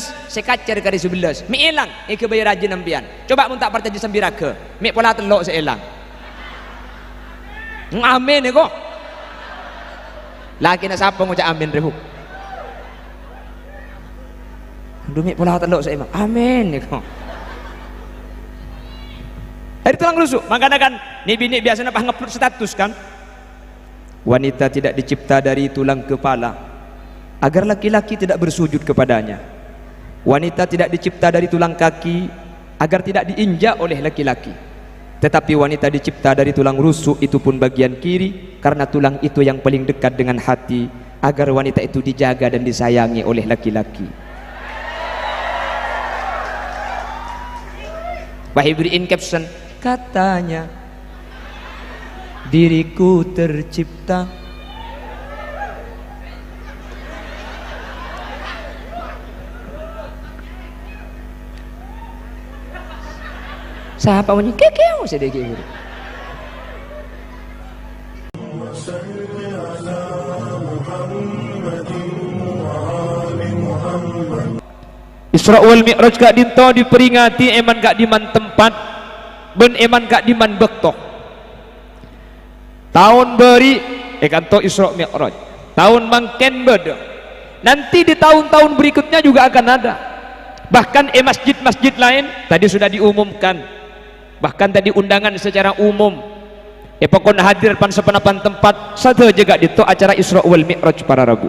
saya kacar kali 11 mi hilang ke bayar rajin nampian coba mun tak percaya sembiraga mi pola telok saya hilang amin ya kok laki nak siapa ngucap amin rehu aduh mi pola telok saya amin ya kok hari tulang rusuk makanya kan ni bini biasanya apa ngupload status kan wanita tidak dicipta dari tulang kepala agar laki-laki tidak bersujud kepadanya. Wanita tidak dicipta dari tulang kaki agar tidak diinjak oleh laki-laki. Tetapi wanita dicipta dari tulang rusuk, itu pun bagian kiri, karena tulang itu yang paling dekat dengan hati, agar wanita itu dijaga dan disayangi oleh laki-laki. Wahai beriin caption, katanya diriku tercipta siapa bunyi kekeu sedikit gitu. Isra wal Mi'raj kak dinto diperingati eman kak diman tempat ben eman kak diman bektoh tahun beri kanto Isra Mi'raj tahun mangken beda nanti di tahun-tahun berikutnya juga akan ada bahkan masjid-masjid lain tadi sudah diumumkan bahkan tadi undangan secara umum pokoknya hadir pan sepenapan tempat satu juga dito acara Isra wal Mi'raj para rabu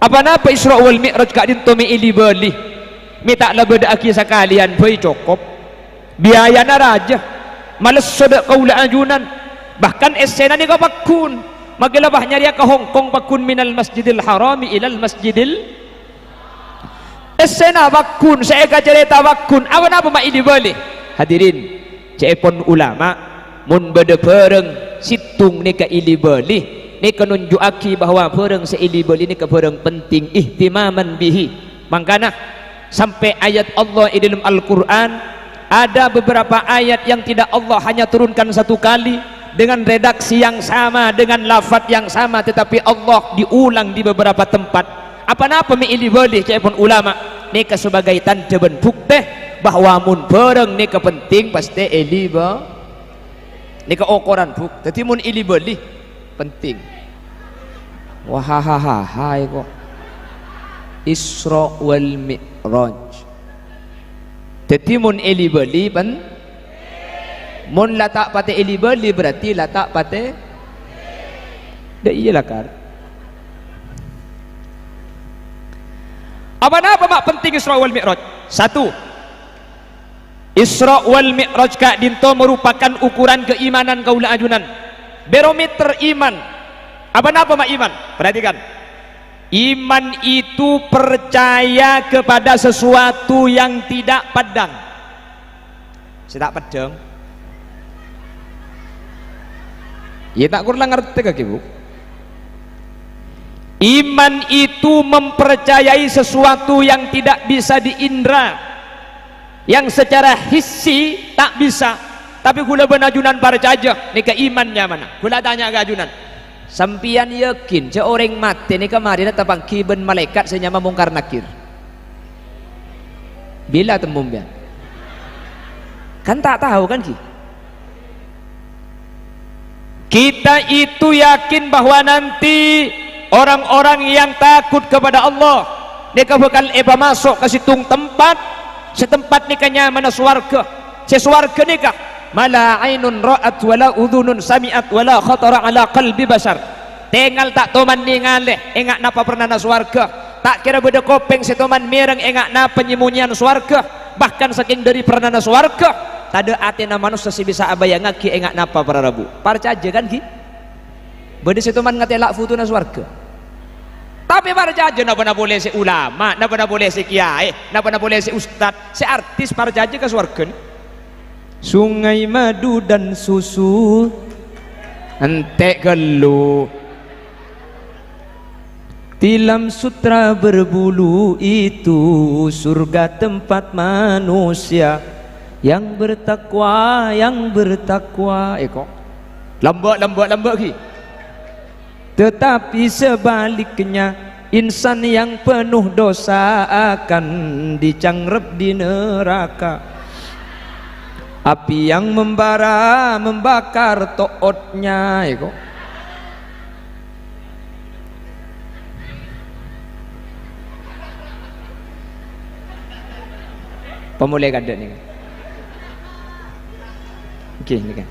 apa napa Isra wal Mi'raj kak dito mi ili beli mi tak lah beda aki sekalian boy cukup biaya na raja males soda kaula ajunan bahkan esena ni kapakun magilabah nyari ke Hongkong pakun minal masjidil harami ilal masjidil esena bakun saya cerita bakun apa mak ini boleh hadirin cepon ulama mun beda pereng situng ni ka ili boleh ni kenunjuaki bahwa pereng seili boleh ni ke pereng penting ihtimaman bihi makana sampai ayat Allah di dalam Al-Quran ada beberapa ayat yang tidak Allah hanya turunkan satu kali dengan redaksi yang sama dengan lafaz yang sama tetapi Allah diulang di beberapa tempat apa-apa mi ili boleh cepon ulama ni sebagai tanda ben bukti bahwa mun bareng ni penting pasti ili ba ni ukuran buk jadi mun ili beli penting wahahaha kok Isra wal Mi'raj jadi mun ili beli pen mun latak pate ili beli berarti latak pate dah iyalah kan apa mak penting Isra wal Mi'raj satu Isra wal Mi'raj kak dinto merupakan ukuran keimanan kaula ajunan barometer iman apa mak iman perhatikan iman itu percaya kepada sesuatu yang tidak padang tidak padang ya tak kurang ngerti kak ibu iman itu mempercayai sesuatu yang tidak bisa diindra yang secara hissi tak bisa tapi gula benajunan percaya ni ke imannya mana gula tanya ke ajunan sampian yakin seorang mati ni kemarin tapang kiben malaikat senyama mungkar nakir bila temumbian kan tak tahu kan kita itu yakin bahwa nanti orang-orang yang takut kepada Allah mereka bakal masuk ke situng tempat setempat nikahnya mana swarga seswarga nikah mala ainun ra'at wala udhunun sami'at wala khatara ala qalbi basar tinggal tak toman ningaleh engak napa pernah na swarga tak kira beda kopeng setoman mireng engak na penyemunyian swarga bahkan saking dari pernah na swarga tak ada atina manusia si bisa abayang ngaki engak napa para rabu parcaja kan ki beda setoman ngatelak futu na swarga tapi parjaja napa boleh si ulama napa boleh si kiai napa boleh si ustad si artis parjaja ke surga ni sungai madu dan susu entek gelu tilam sutra berbulu itu surga tempat manusia yang bertakwa kok lambak ki tetapi sebaliknya insan yang penuh dosa akan dicanggrep di neraka. Api yang membara membakar tootnya, ya kok. Pemulai kada ni. Okey, ni kan.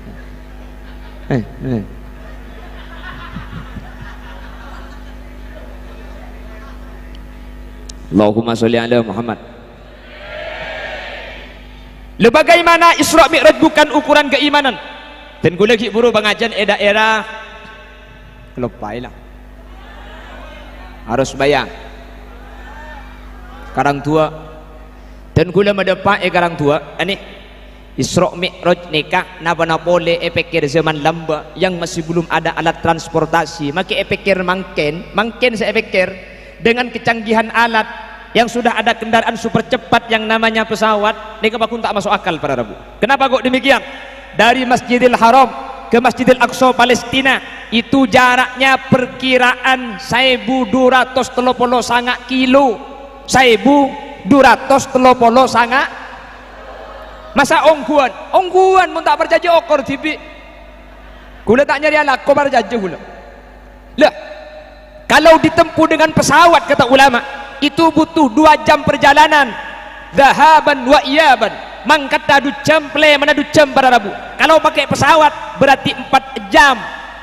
Allahumma sholli ala Muhammad. Bagaimana Isra Mi'raj bukan ukuran keimanan. Dan gula lagi buru pengajian daerah kelopailah. Harus bayar. Karang tua. Dan gula mendepak karang tua. Ini Isra Mi'raj nikah napa boleh pikir zaman lamba yang masih belum ada alat transportasi. Maka pikir mungkin saya pikir dengan kecanggihan alat yang sudah ada kendaraan super cepat yang namanya pesawat, mereka pun tak masuk akal para Rabu. Kenapa kok demikian? Dari Masjidil Haram ke Masjidil Aqsa Palestina itu jaraknya perkiraan 1230 kilo. 1230 sangat. Masa ongguan mun tak berjanji okor tibi. Gula tak nyari alat kau berjanji gula. Lah, kalau ditempuh dengan pesawat kata ulama itu butuh 2 jam perjalanan, zahaban wa iyaban. Mangkat adu jam play mana adu jam para Rabu. Kalau pakai pesawat berarti 4 jam.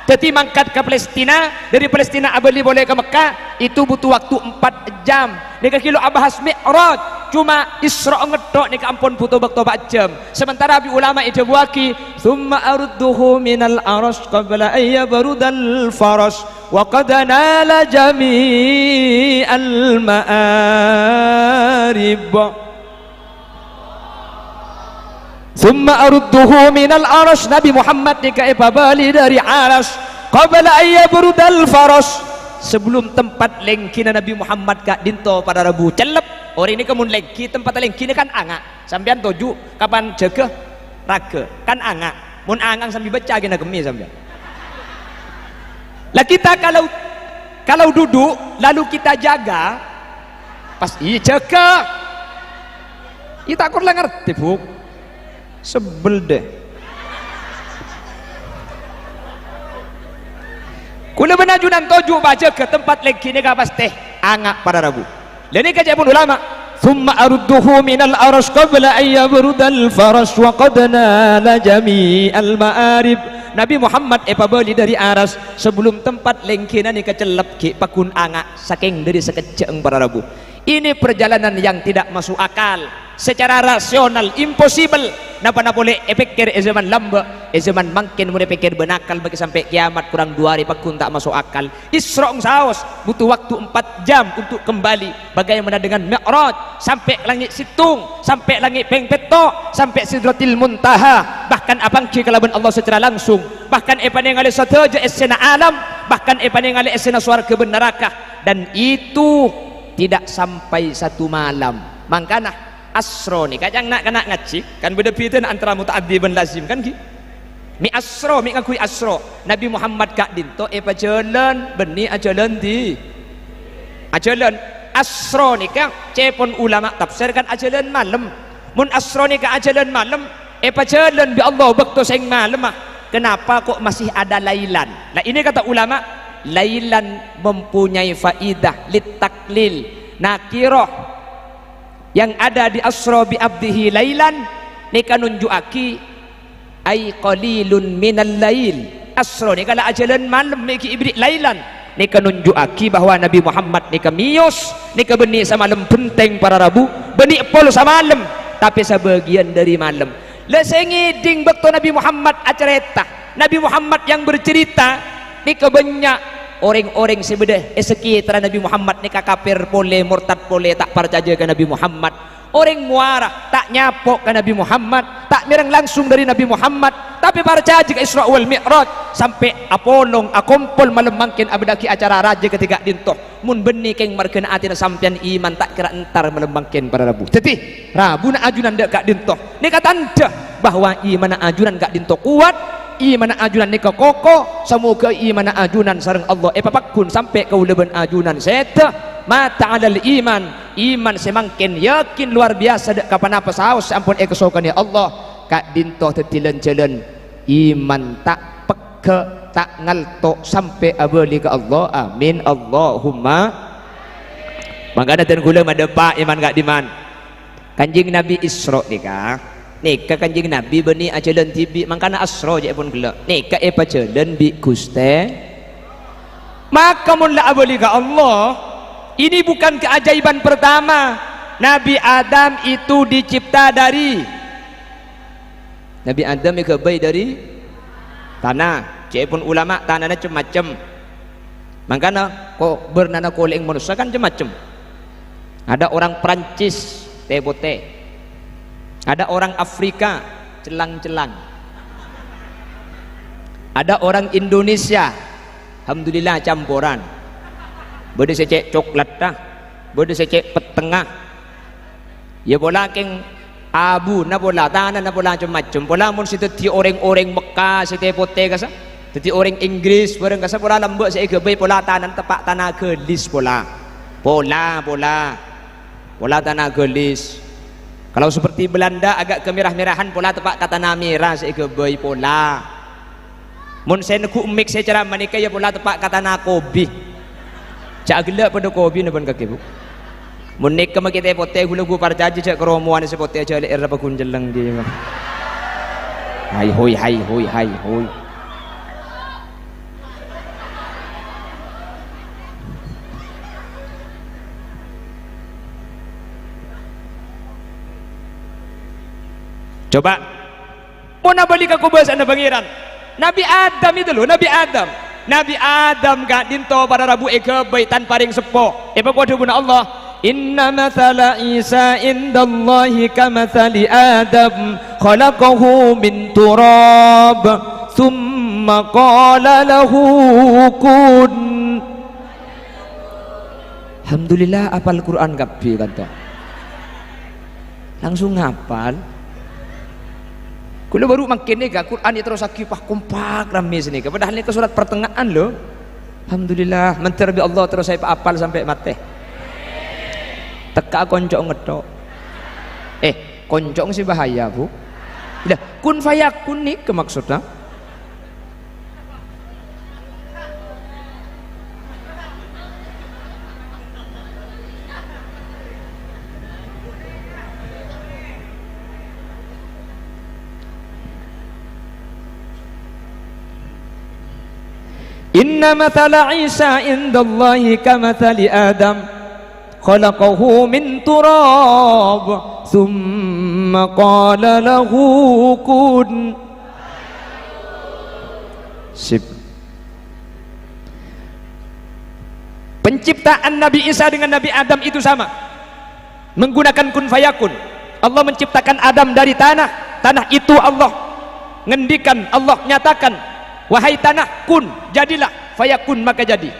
Jadi mangkat ke Palestina, dari Palestina abali boleh ke Mekah itu butuh waktu 4 jam. Nika kilo abahas Mi'raj cuma Isra ngedok nika ampun butuh waktu 4 jam. Sementara bi ulama itu buaki thumma arudduhu minal arash qabla an yabrudal farash wa qad nala jami'al ma'arib. Thumma arudduhu minal arash, Nabi Muhammad nika bali dari arash qabla an yabrudal farash, sebelum tempat lengkina Nabi Muhammad kak dinto pada Rabu celep orang ini kemun lengki tempat lengkina kan angak sampean toju kapan jaga raga kan angak mun angang sambil baca gina gemi sampean lah. Kita kalau duduk lalu kita jaga pas jaga kita kurang ngerti buk sebel deh. Kula menajunan toju baca ke tempat lagi ni kapas teh angak pada Rabu. Lani kajian ulama, thumma arudduhu minal arash qabla an yabrudal farash wa qad nala jami'al ma'arib. Nabi Muhammad bali dari aras sebelum tempat lengkina ni kecelep ki pakun angak saking dari sekejeng para Rabu. Ini perjalanan yang tidak masuk akal secara rasional, impossible. Napa boleh pikir zaman lamba, zaman mungkin mulai pikir benakal bagi sampai kiamat kurang 2 hari pakun tak masuk akal. Isra saos butuh waktu 4 jam untuk kembali. Bagaimana dengan Mi'raj sampai langit Situng, sampai langit Pengpeto, sampai Sidratil Muntaha, bahkan abang ki kalaban Allah secara langsung, bahkan ningali saja esena alam, bahkan ningali esena swarga ben neraka, dan itu tidak sampai 1 malam. Mangkana asro ni kajang nak kena ngaji kan beda beda antara mutaaddi dan lazim kan ki mi asro mi ngakui asro Nabi Muhammad kak dinto jalan beni ajalan di ajalan asro ni kak cepon ulama tafsir kan ajalan malam mun asro ni kak ajalan malam jalan bi Allah waktu sing malam kenapa kok masih ada lailan. Nah ini kata ulama lailan mempunyai faidah litaklil nakirah yang ada di asra bi abdihi lailan nika nunjuaki ay qalilun minal lail. Asra nika la ajalan malam miki ibri lailan nika nunjuaki bahwa Nabi Muhammad nika miyos nika beni samalam penting para Rabu beni pol samalam tapi sebagian dari malam lesengi ding bakto Nabi Muhammad acerita Nabi Muhammad yang bercerita nika banyak orang-orang sebedah sekitar Nabi Muhammad nika kafir boleh murtad boleh tak percaya ke Nabi Muhammad. Orang muara tak nyapok ke Nabi Muhammad, tak mirang langsung dari Nabi Muhammad, tapi percaya ke Isra wal Mi'raj sampai apolong akompol malam mangkin abdaki acara raja ketika dintoh mun beni keng markena atina sampean iman tak kira entar malam mangkin para Rabu. Jadi Rabu na ajunan dek kak dintoh ni kata anda bahwa iman ajunan kak dintoh kuat iman ajunan ni koko semoga iman ajunan sareng Allah papakun sampai kau leben ajunan seta mata alal iman semangkin yakin luar biasa dek kapan apa saus ampun kesokan ya Allah kak dintoh tetilen jalan iman tak peke tak ngaltok sampai abali ke Allah amin Allahumma makanya dan gula madepa iman gak diman kanjing Nabi Isra nikah kanjing Nabi bani ajalan tibi makana Asra je pun gelak nikah pajalan bi Guste maka mun la abali ke Allah ini bukan keajaiban pertama Nabi Adam itu dicipta dari Nabi Adam bayi dari tanah cek pun ulama tanahnya macam-macam makanya kok bernana koleng manusia kan macam-macam ada orang Perancis tebote ada orang Afrika celang-celang ada orang Indonesia alhamdulillah campuran bode secek coklat dah bode secek petengah ya bola keng abu na bola tanah na bola macam-macam bola mun situ ti orang-orang Mekah situ pote kasa ti orang Inggris bareng kasa bola lembek saya gebei bola tanah tepak tanah gelis bola tanah gelis kalau seperti Belanda agak kemerah-merahan pola tepak tanah merah saya gebei pola mun saya neku mix saya cara manika ya pola tepak tanah kobi cak gelak pada kobi na ban kaki bu mun nek kama kita pote gula gu parjaji cak keromuan se pote aja le era pakunjelang dia hai hoi coba mau nabalik aku bahasa anda pangeran Nabi Adam itu loh Nabi Adam gak dinto pada rabu bayi tanpa ring sepo kuadu guna Allah inna mathala Isa indallahi kamathali Adam khalaqahu min turab thumma qala lahu kun alhamdulillah apal Quran kabeh kata langsung ngapal kalau baru makin nih Quran itu terus akipah kompak rame sini padahal ini ke surat pertengahan loh alhamdulillah menterbi Allah terus saya apal sampai mati teka koncok ngetok koncok sih bahaya bu udah kun fayakun nih ke maksudnya inna mathala Isa indallahi kamathali Adam khalaqahu min turab thumma qala lahu kun sip penciptaan Nabi Isa dengan Nabi Adam itu sama menggunakan kun fayakun Allah menciptakan Adam dari tanah itu Allah ngendikan Allah nyatakan wahai tanah kun jadilah fayakun maka jadi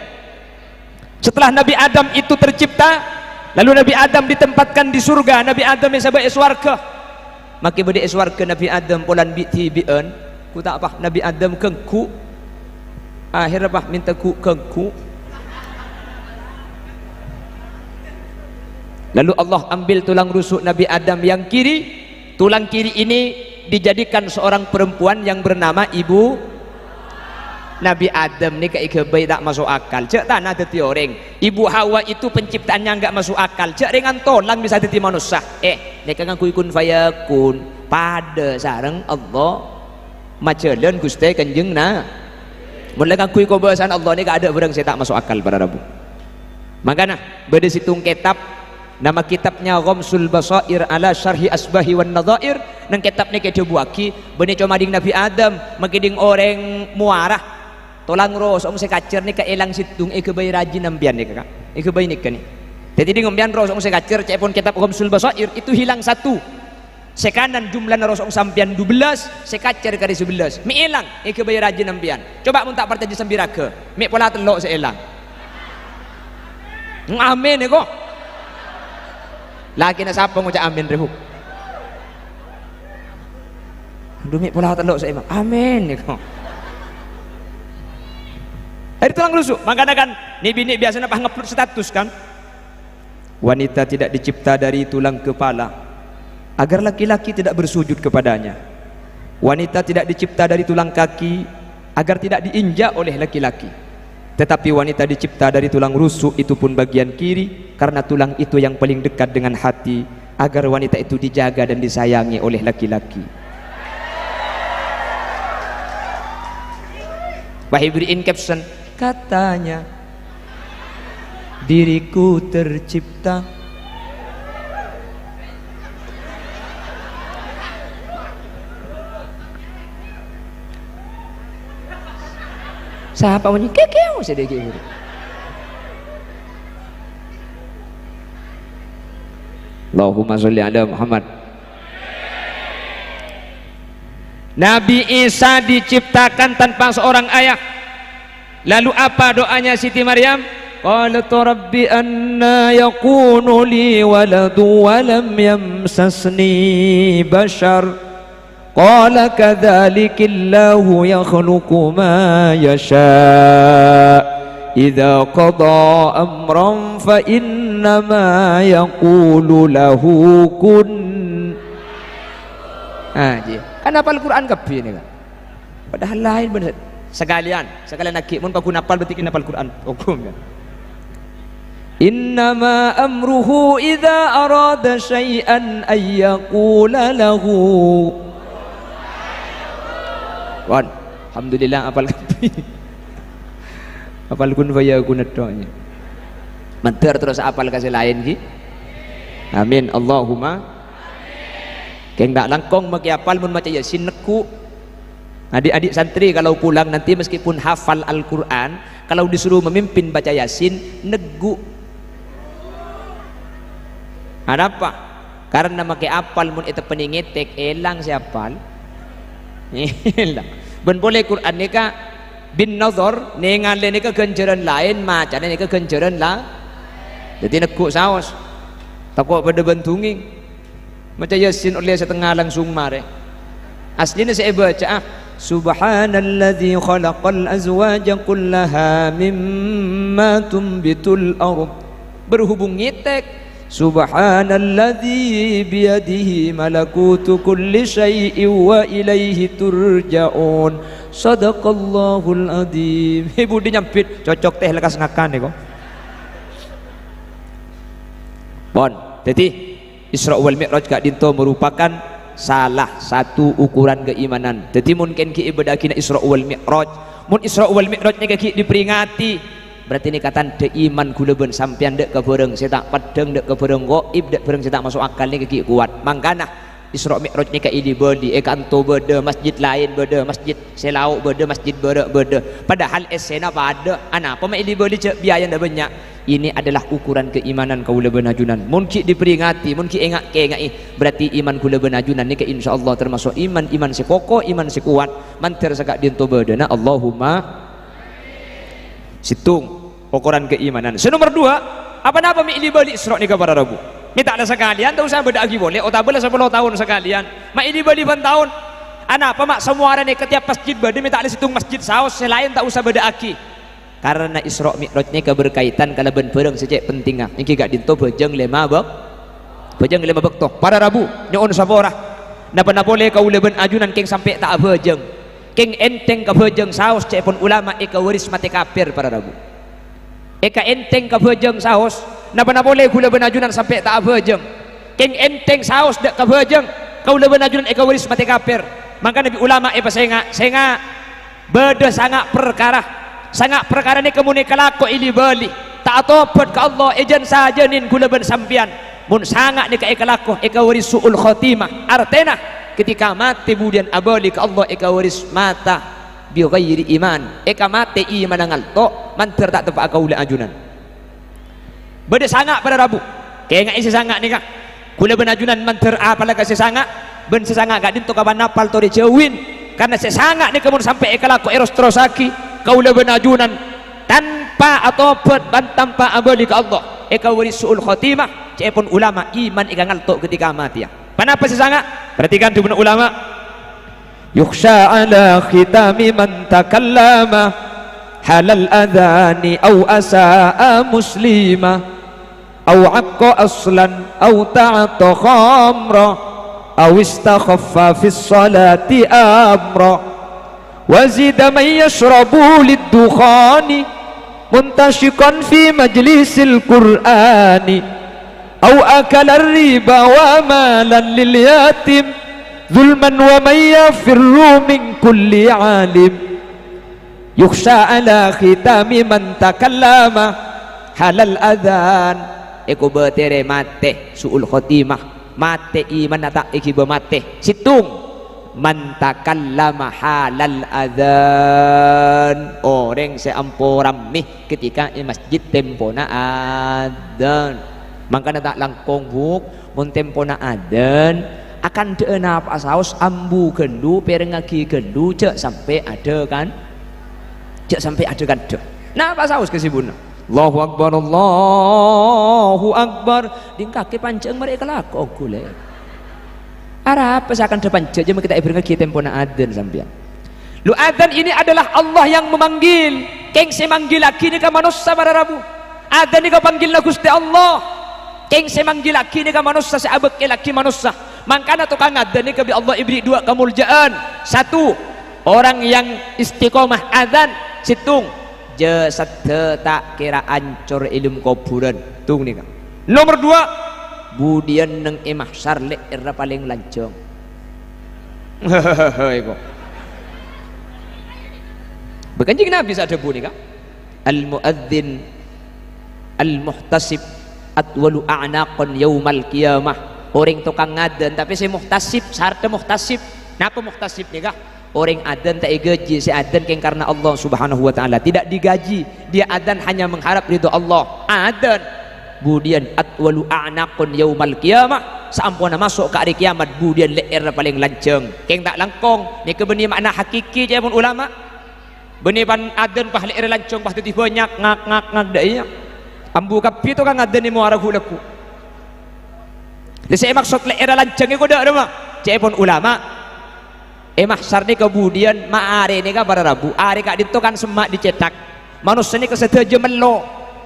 setelah Nabi Adam itu tercipta lalu Nabi Adam ditempatkan di surga Nabi Adam yang sampai eswarga maka beri eswarga Nabi Adam polan biti bi'an ku tak apa Nabi Adam kengku akhir apa minta ku kengku lalu Allah ambil tulang rusuk Nabi Adam yang kiri tulang kiri ini dijadikan seorang perempuan yang bernama ibu Nabi Adam ni kayak bayi tak masuk akal cek tanah teti orang ibu Hawa itu penciptaannya enggak masuk akal cek ringan tolang bisa teti manusia ni kan kun fayakun pada sareng Allah majalan Gusti Kanjeng na mulai kan kui kebahasan Allah ni gak ada barang saya tak masuk akal para rabu makanya beda situng kitab nama kitabnya Ghamsul Basair ala Syarhi Asbahi wan Nadhair nang kitab ni kita buaki bani cuma ding Nabi Adam makiding orang muarah tolang ros om sekacer ni kaelang situng bayi rajin ambian ni kakak bayi ni kan ni jadi di ngambian ros om sekacer cepon kitab Ghamsul Basair itu hilang satu sekanan jumlah ros om sampian 12 sekacer kali 11 mi hilang bayi rajin ambian coba mun tak partai sambiraga mi pola telok seelang amin kok lagi na siapa ngucap amin rehuk Dumi pola telok saya imam. Amin niku. Hari tulang rusuk, makanya kan ni bini biasa nak ngupload status kan. Wanita tidak dicipta dari tulang kepala agar laki-laki tidak bersujud kepadanya. Wanita tidak dicipta dari tulang kaki agar tidak diinjak oleh laki-laki. Tetapi wanita dicipta dari tulang rusuk, itu pun bagian kiri, karena tulang itu yang paling dekat dengan hati, agar wanita itu dijaga dan disayangi oleh laki-laki. Bahibri in caption, katanya diriku tercipta siapa punya kekeu sedikit gitu. Allahumma sholli ala Muhammad. Nabi Isa diciptakan tanpa seorang ayah. Lalu apa doanya Siti Maryam? Qalat rabbi anna yakunu li waladu wa lam yamsasni bashar. Qala kadzalika Allahu yakhluqu ma yasha. Idza qada amran fa innama yaqulu lahu kun. Kan hafal Quran kabeh ni kan. Padahal lain benar. Sekalian nakik mun paku napal berarti kena hafal Quran hukum kan. Innama amruhu idza arada syai'an ay yaqula lahu. Wan, alhamdulillah hafal kabeh. Hafal kun fayakun doanya. Menter terus hafal kasih lain ki. Amin Allahumma. Keng tak langkong maki hafal mun baca Yasin neku. Adik-adik santri kalau pulang nanti meskipun hafal Al-Quran, kalau disuruh memimpin baca Yasin negu. Ada apa? Karena maki hafal mun itu peningetek elang siapal. Elang. Ben boleh Quran ni ka bin nazar nengan ni ka ganjaran lain macam ni ka ganjaran lah. Jadi negu saos. Takut pada bentunging. Baca Yasin oleh setengah langsung mare. Aslinya saya baca Subhanalladzi khalaqal azwaja kullaha mimma tumbitul ard. Berhubung ngitek Subhanalladzi biyadihi malakutu kulli syai'in wa ilaihi turja'un. Sadaqallahul adzim. Ibu dinyampit cocok teh lekas ngakan ni kok. Bon, jadi Isra wal Mi'raj kak dinto merupakan salah satu ukuran keimanan. Jadi mungkin ki ibadah kina Isra wal Mi'raj. Mun Isra wal Mi'raj ni ki diperingati. Berarti ni katan de iman kula ben sampean dek ke bareng saya tak padeng dek ke bareng gaib dek bareng saya tak masuk akal ni ki kuat. Mangkana Isra Mi'raj ni ka idi bodi kanto beda masjid lain beda masjid selau beda masjid beda padahal esena pada ana apa mai idi bodi biaya ndak banyak. Ini adalah ukuran keimanan kaula benajunan. Mungkin diperingati, mungkin engak berarti iman kula benajunan ni ke insyaallah termasuk iman si kokoh, iman si kuat. Mantir sakak dinto bedana Allahumma situng ukuran keimanan. Nomor 2, apa mi ili balik Isra ni ka para Rabu. Ni tak ada sekalian, tak usah beda lagi boleh. Oh tak boleh 10 tahun sekalian. Mak ili balik ban tahun. Anak apa mak semua ada ni ketiap masjid bade mi tak ada situng masjid saus selain tak usah beda aki. Karena Isra Mi'raj ni keberkaitan kalau ben perang sejak penting ah. Niki gak dinto bejeng 5 bak. Bejeng 5 bak toh. Para Rabu nyon saborah. Napa boleh kau leben ajunan keng sampai tak bejeng. Keng enteng ka bejeng saus cek pun ulama eka waris mati kafir para Rabu. Eka enteng ka bejeng saus. Napa boleh kula ben ajunan sampai tak bejeng. Keng enteng saus dak ka bejeng. Kau leben ajunan eka waris mati kafir. Maka Nabi ulama senga beda sangat perkara ni kamu ni kelako ili bali tak tobat ke Allah ejan saja nin gula ben sampian mun sangat ni ka kelako eka waris suul khotimah artena ketika mati kemudian abali ke Allah eka waris mata bi ghairi iman eka mati iman ngalto mantir tak tepak kaula ajunan beda sangat pada Rabu kaya isi sangat ni ka gula ben ajunan mantir apalagi sesangat ben sesangat gak dinto kaban napal to dicewin karena sesangat ni kamu sampai eka lako eros terosaki kaula benajunan tanpa atobat dan tanpa abadi ke Allah eka waris suul khotimah cepun ulama iman eka ngaltok ketika mati ya. Kenapa sih sangat? Perhatikan tu ulama yukhsha ala khitami man takallama halal adhani au asa'a muslima au aqqa aslan au ta'ata khamra au istakhaffa fis salati amra wazida man yashrabu lid-dukhani muntashikan fi majlisil qur'ani au akala riba wa malan lil yatim zulman wa man yafirru min kulli alim yukhsha ala khitami man takallama halal adhan eko betere mate suul khotimah mate iman tak ikiba mate situng man takallama halal adhan orang seampo ramih ketika di masjid tempona adhan maka tak langkong buk mun tempona adhan akan deuna apa saus ambu gendu perengagi gendu cek sampai ada kan cek sampai ada kan deh nah apa saus kesibuna Allahu Akbar Allahu Akbar di kaki panceng mereka laku gule arah apa seakan depan jam kita berengagi tempona adzan sampean lu adzan ini adalah Allah yang memanggil keng semanggil lagi ni ka manusia pada rabu adzan ni ka panggil na Gusti Allah keng semanggil lagi ni ka manusia seabek lagi manusia makanya tukang adzan ni kabi Allah ibri dua kemuliaan satu orang yang istiqomah adzan situng je sadhe tak kira ancur ilmu kuburan tung nih kan nomor dua budian neng imah sarle era paling lancong hehehe bekanjing Nabi sadhe bu nih kan al muadzin al muhtasib atwalu a'naqan yaumal qiyamah orang tukang ngadan tapi si muhtasib sarta muhtasib napa muhtasib nih kah orang adzan tak digaji si adzan keng karena Allah subhanahu wa ta'ala tidak digaji dia adzan hanya mengharap ridho Allah adzan budian atwalu a'naqun yaumal qiyamah sampuna masuk ke hari kiamat budian leer paling lanceng keng tak langkong ni ke benih makna hakiki je pun ulama benih pan adzan pah leer lanceng pah tadi banyak ngak daya ambu kapi tu kan adzan ni muara hulaku saya maksud leer lanceng itu dah mah je pun ulama mahsyar ni kemudian ma'are ni ka pada rabu are kak dito kan semak dicetak manusia ni kesedaja melo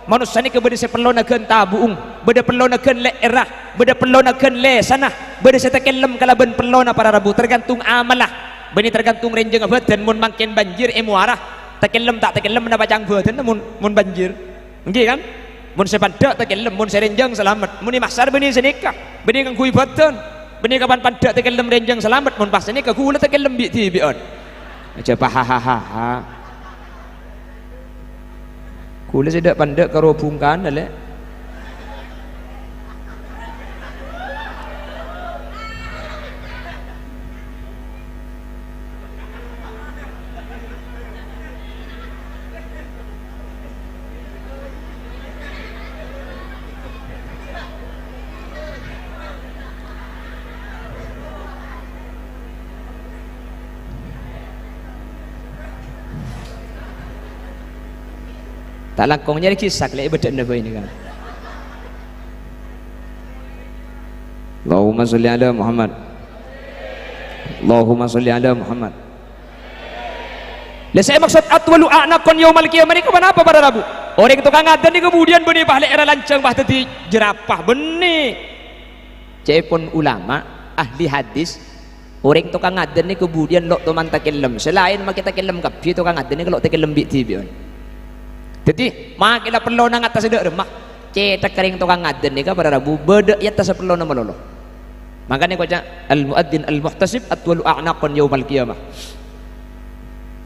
manusia ni kebeda sepelo nagen tabuung beda pelo nagen leerah beda pelo nagen le sana beda setekelem kalaban pelo na para rabu tergantung amalah beni tergantung renjeng badan mun makin banjir muarah tekelem tak tekelem na bacang badan mun banjir nggih kan mun sepadak tekelem mun serenjeng selamat mun mahsyar beni senikah beni ngangkui badan benih kapan pada tekelem renjang selamat mun pas ini ke gula tekelem bi tibion aja pahahaha gula sedak pandek karo bungkan ale tak langkongnya ni kisah kelai bedak nabi ini kan Allahumma salli ala Muhammad Allahumma salli ala Muhammad lah saya maksud atwalu a'naqan yaumal qiyamah ni kenapa pada rabu orang tukang adzan ni kemudian benih bah era lancang bah tadi jerapah benih cepon ulama ahli hadis orang tukang adzan ni kemudian lok teman takelem selain mak kita kelem kabeh tukang adzan ni kalau takelem bi tibion jadi mak kita perlu nang atas dak remah cetak kering tukang adzan ni ka pada rabu beda ya tas perlu nama lolo makanya kau cak al muadzin al muhtasib atwalu a'naqan yaumal qiyamah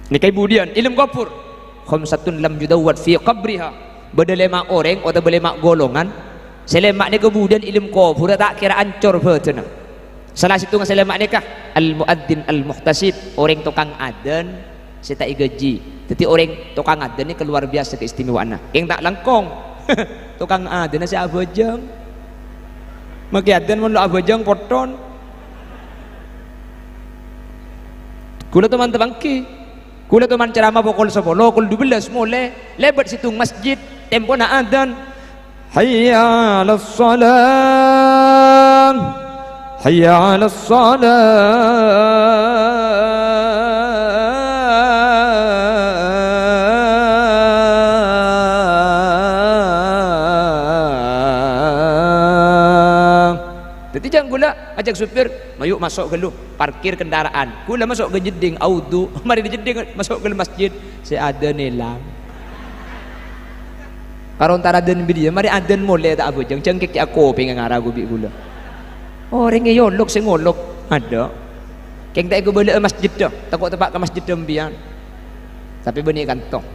ni kemudian ilmu gapur khamsatun lam yudawwad fi qabriha beda lima orang atau lima golongan selemak ni kemudian ilmu gapur tak kira ancur beuteuh salah situ selemak ni kah al muadzin al muhtasib orang tukang adzan saya tak gaji jadi orang tukang adzan ni keluar biasa keistimewaannya yang tak langkong tukang adzan si abajang maki adzan mun lo abajang poton kula teman-teman ki kula teman ceramah pukul 10 pukul 12 mulai lebat situ masjid tempo na adzan hayya 'alas salam hayya 'alas salam gula ajak supir, mayuk masuk ke lu, parkir kendaraan. Gula masuk ke jeding audu, mari di jeding masuk ke masjid. Si adan hilang. Karon tara adan bidia, mari adan mole tak abujang cengkek aku pengen ngarago bi gula. Oh ringe yolok sing ngolok ada. Keng tak aku balik ke masjid dah, takut tempat ke masjid dembian. Tapi benih kantong.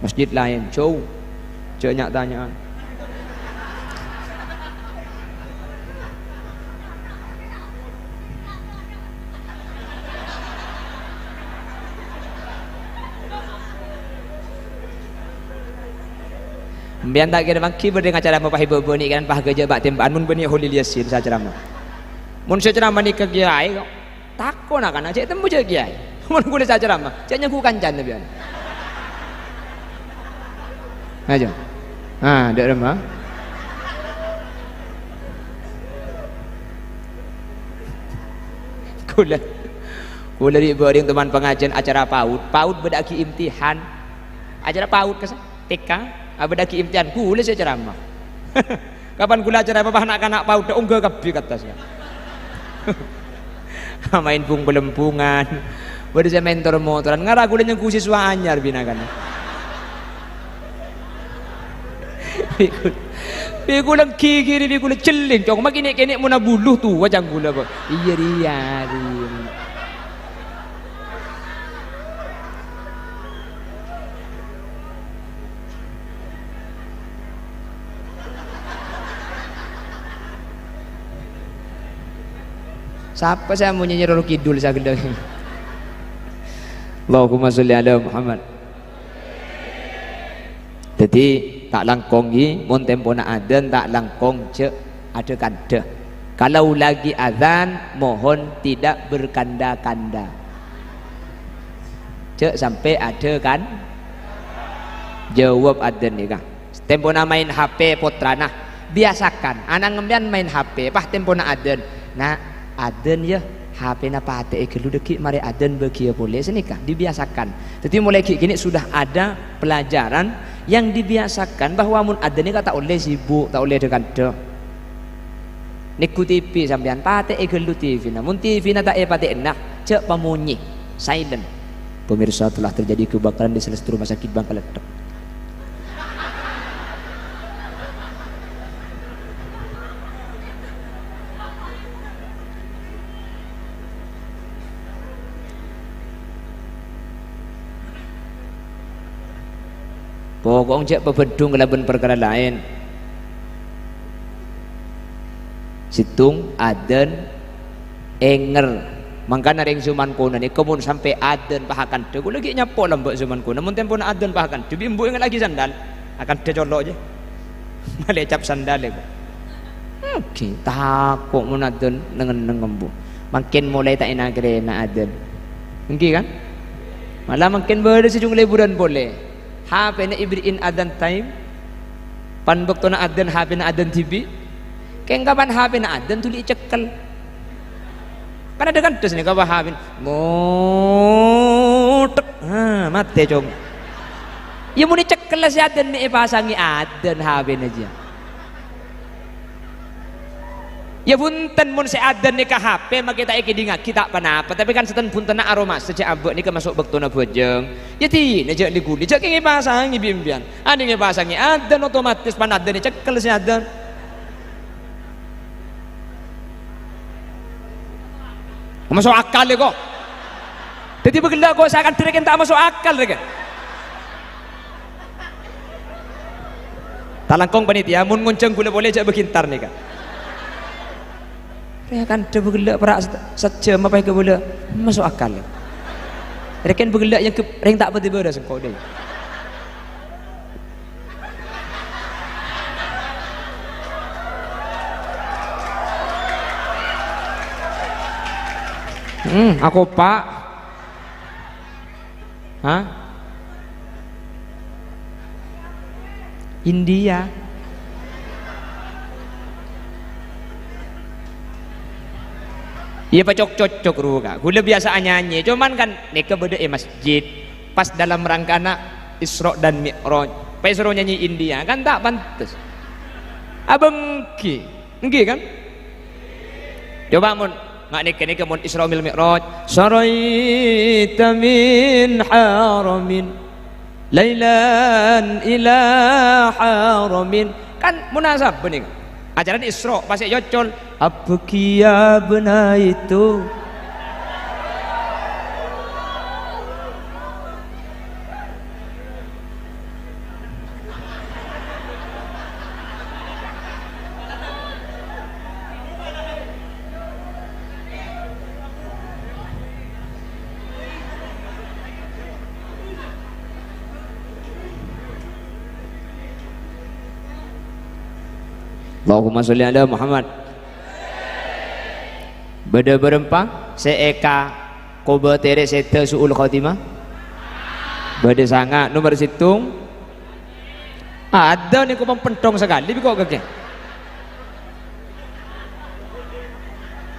Masjid lain, jauh. Cek tanya. Biar tak kira mangki berdeng acara apa hibu ni kan pah kerja bak tembakan mun beni holil yasin sa ceramah. Mun sa ceramah ni ke kiai kok takon akan cek temu cek kiai. Mun kulit sa ceramah, cek nyaku kancan biar. Aja. Dak remah. Kula di berdeng teman pengajian acara PAUD berdaki imtihan. Acara PAUD ke TK abadaki imtihan kula saya ceramah. Kapan kula acara apa anak-anak PAUD unggah kabeh kata saya. Main pung belempungan. Bade saya mentor motoran ngara kula nyengku siswa anyar binakan. Bikulah kiri bikulah celing cong makin kene muna buluh tu wajang gula apa. Iya ria. Siapa saya mau nyanyi Roro Kidul saya gendeng. Allahumma sholli ala Muhammad. Jadi tak langkongi mun tempona adzan tak langkong cek ada kanda. Kalau lagi azan mohon tidak berkanda-kanda. Cek sampai ada kan jawab adzan ni kan. Tempona main HP potranah biasakan anak ngembian main HP pah tempona adzan. Nah aden ya HP na pate ekelu deki mari aden bagi boleh senikah dibiasakan. Jadi mulai kini sudah ada pelajaran yang dibiasakan bahwa mun aden ni kata oleh sibuk tak oleh dengan dah. Niku TV sampean pate ekelu TV na mun TV na tak pate enak cek pamunyi silent. Pemirsa telah terjadi kebakaran di salah satu rumah sakit Bangkaledek. Pokok cek pebedung kelaban perkara lain. Situng aden enger mangkana ring zaman kuna ni kemun sampai aden pahakan de kula lagi nyapo lembek zaman kuna mun tempo aden pahakan de bimbu ingat lagi sandal akan de colok je malecap sandal ko. Oke takok mun aden nengen ngembu makin mulai tak enak na aden engki kan malah makin berde sejung liburan boleh HP na ibriin adan time pan bakto na adan HP na adan TV kaya kapan HP na adan tuli cekel kan ada kan terus nih kapan HP motek mati cong ya muni cekel lah si adan ni ipasangi adan HP na dia ya punten mun si adan ni ka HP makita ikidinga kita panapa tapi kan seten punten na aroma sejak abek ni ka masuk bakto na bojeng ya tina jak diguli jak ingin pasangi bimbian ada ingin pasangi adan otomatis pan adan ni cekel si adan masuk akal ya kok jadi begelak kok saya akan terikin tak masuk akal ya talangkong panitia mun ngunceng gula boleh jak begintar nih kan ya kan dia bergelak perak sejam apa yang boleh masuk akal ya. Rekan bergelak yang ring tak bertiba dah sengkau dia. Aku pak. Hah? India. Iya pacok-cocok ruga. Gula biasa nyanyi, cuman kan neka beda masjid. Pas dalam rangka anak Isra dan Mi'raj. Pas suruh nyanyi India kan tak pantas. Abang engki kan? Coba mun nggak nih mun Isra wal Mi'raj. Saraita min haramin lailan ila haramin. Kan munasab bening. Ajaran Isra pasti yocol. Abki ya bena itu. Allahumma sholli ala Muhammad. Beda berempang seeka koba tere seta suul khatimah. Beda sangat nomor situng. Ada nih kau pentong sekali kok kakek.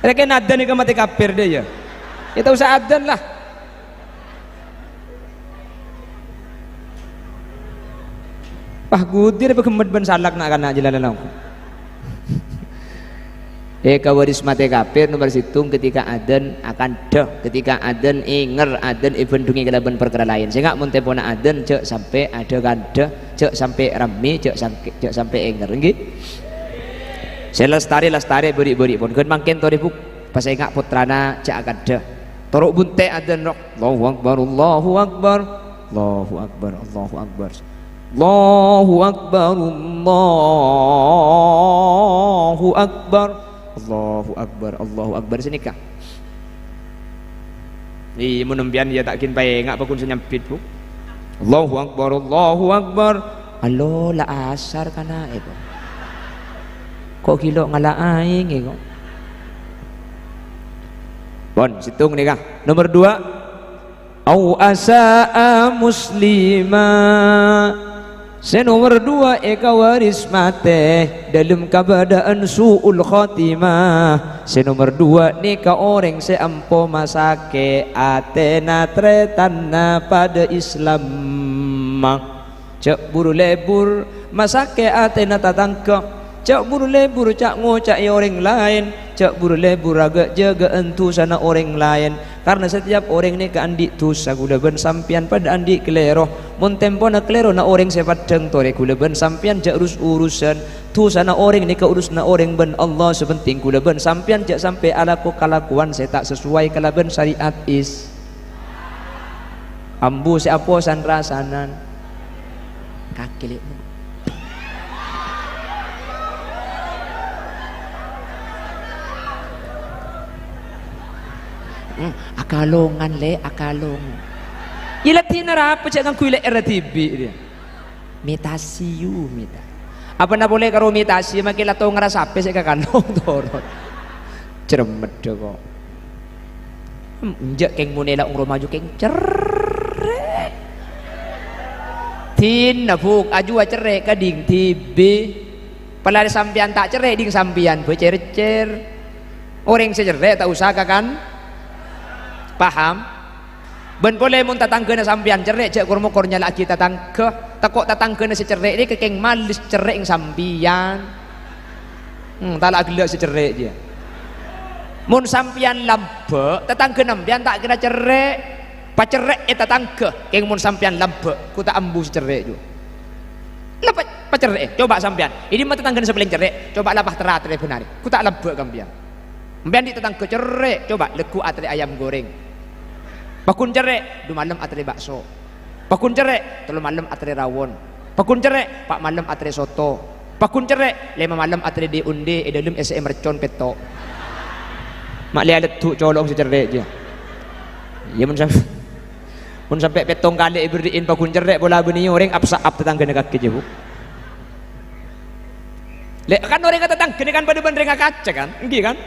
Rekan ada nih kau mati kafir dia ya. Kita usah adan lah. Pah gudir begemet ben salak nak kana jalalan aku. Eka waris mate kafir nomor situng ketika adzan akan dah ketika adzan inger adzan even dungi kelaban perkara lain sehingga mun tempona adzan cek sampai ada kada cek sampai rame cek sampai inger nggih saya lestari beri pun keun mangken tori buk pas enggak putrana cek akan dah torok bunte adzan rok Allahu akbar Allahu akbar Allahu akbar Allahu akbar Allahu akbar Allahu akbar Allahu akbar senikah. Di menempian dia tak kin bae ngak pakun senyampit bu. Allahu akbar. Alo la asar kana itu. Kok kilo ngala aing kok. Bon, situng nih kah. Nomor 2. Au asaa muslima. Nomor 2 eka waris mate dalam keadaan suul khotimah. Nomor 2 nika orang seampo masake atena tretanna pada Islam. Cak buru lebur masake atena tatangka. Cak buru lebur cak ngocak orang lain. Cak buru lebur agak jaga entu sana orang lain. Karena setiap orang ni ke andi tusa gulaban sampian pada andi kelero mun tempo na kelero na orang sepadang tore gulaban sampian jak urusan tu sana orang ni ke urus na orang ben Allah sepenting gulaban sampian jak sampai alaku kalakuan saya tak sesuai kalaban syariat is ambu siapo san rasanan kaki lek akalongan le akalong ilatin na apa cak kang kuile RTB dia metasiu meta apa na boleh karo metasi makila to ngarasape saya kakalong torot ceremet kok njak keng munela ung maju keng cerek tin nafuk aju cerek kading tibe pelari sampian tak cerek ding sampian becer-cer orang secerek tak usah kan paham ben boleh mun tatangkeuna sampean cerek cek kurmo-kurnya lagi tatangke takok tatangkeuna secerek ni kekeng malis cerek ing sampean talak gelek secerek dia mun sampean lambe tatangkeuna sampean tak kira cerek pacerek tatangke keng mun sampean lambe ku tak ambu secerek ju lepas pacerek coba sampean ini mah tatangkeuna sebeling cerek coba lapah teratre benar ku tak lambe kampian sampean di tatangke cerek coba leku atre ayam goreng pakun cerek, 2 malam atre bakso. Pakun cerek, 3 malam atre rawon. Pakun cerek, 4 malam atre soto. Pakun cerek, 5 malam atre di undi dalam SM mercon peto. Mak lihat tu colong secerek je. Ya mun sampai petong kali iberiin pakun cerek bola benih orang apsa ap tetangga kaki je bu. Lek kan orang kata tetangga kan pada bandring kaca kan, enggi kan?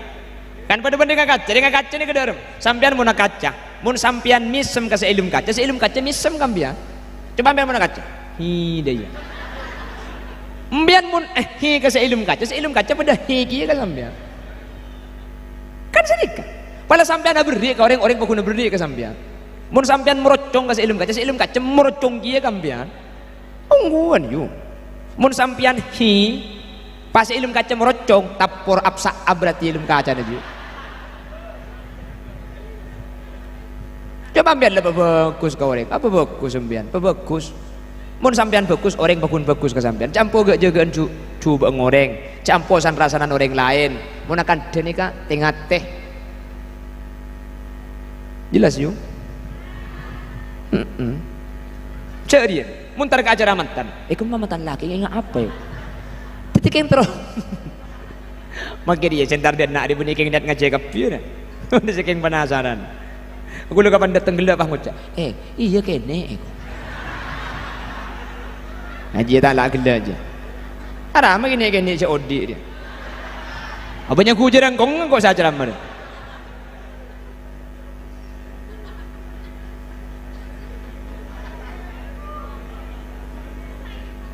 Kan pada banding kaca ni ke dalam. Sampean mun kaca. Mun sampian misem ka seilum kaca misem kambian coba ambil mana kaca hi dia mbian mun hi ka seilum kaca pada hi kieu ka sampean kan sedikit pala sampean beri ka orang-orang paguna beri ka sampean mun sampean merocong ka seilum kaca merocong kieu kambian ungguan yu mun sampean hi pas ilum kaca merocong tapor apsa berarti ilum kaca na ju Sampean lebih bagus ke orang. Apa bagus sampean? Apa bagus? Mun sampean bagus, orang bakun bagus ke sampean. Campo gak jagaan coba ngoreng. Campo san rasanan orang lain. Mun akan denika tengah teh. Jelas yuk. Cek dia. Mun tar ke acara mantan. Kamu mantan laki ingat apa yuk? Titik yang terus. Makin dia centar dan nak dibunyi keng dat ngajak kapir. Udah saking penasaran. Aku lu kapan datang gelap ngucap. Iya kene. Ngaji tak lah gelap aja. Ada apa gini kene si Odi dia. Abangnya ku jarang kong kok saya ceramah.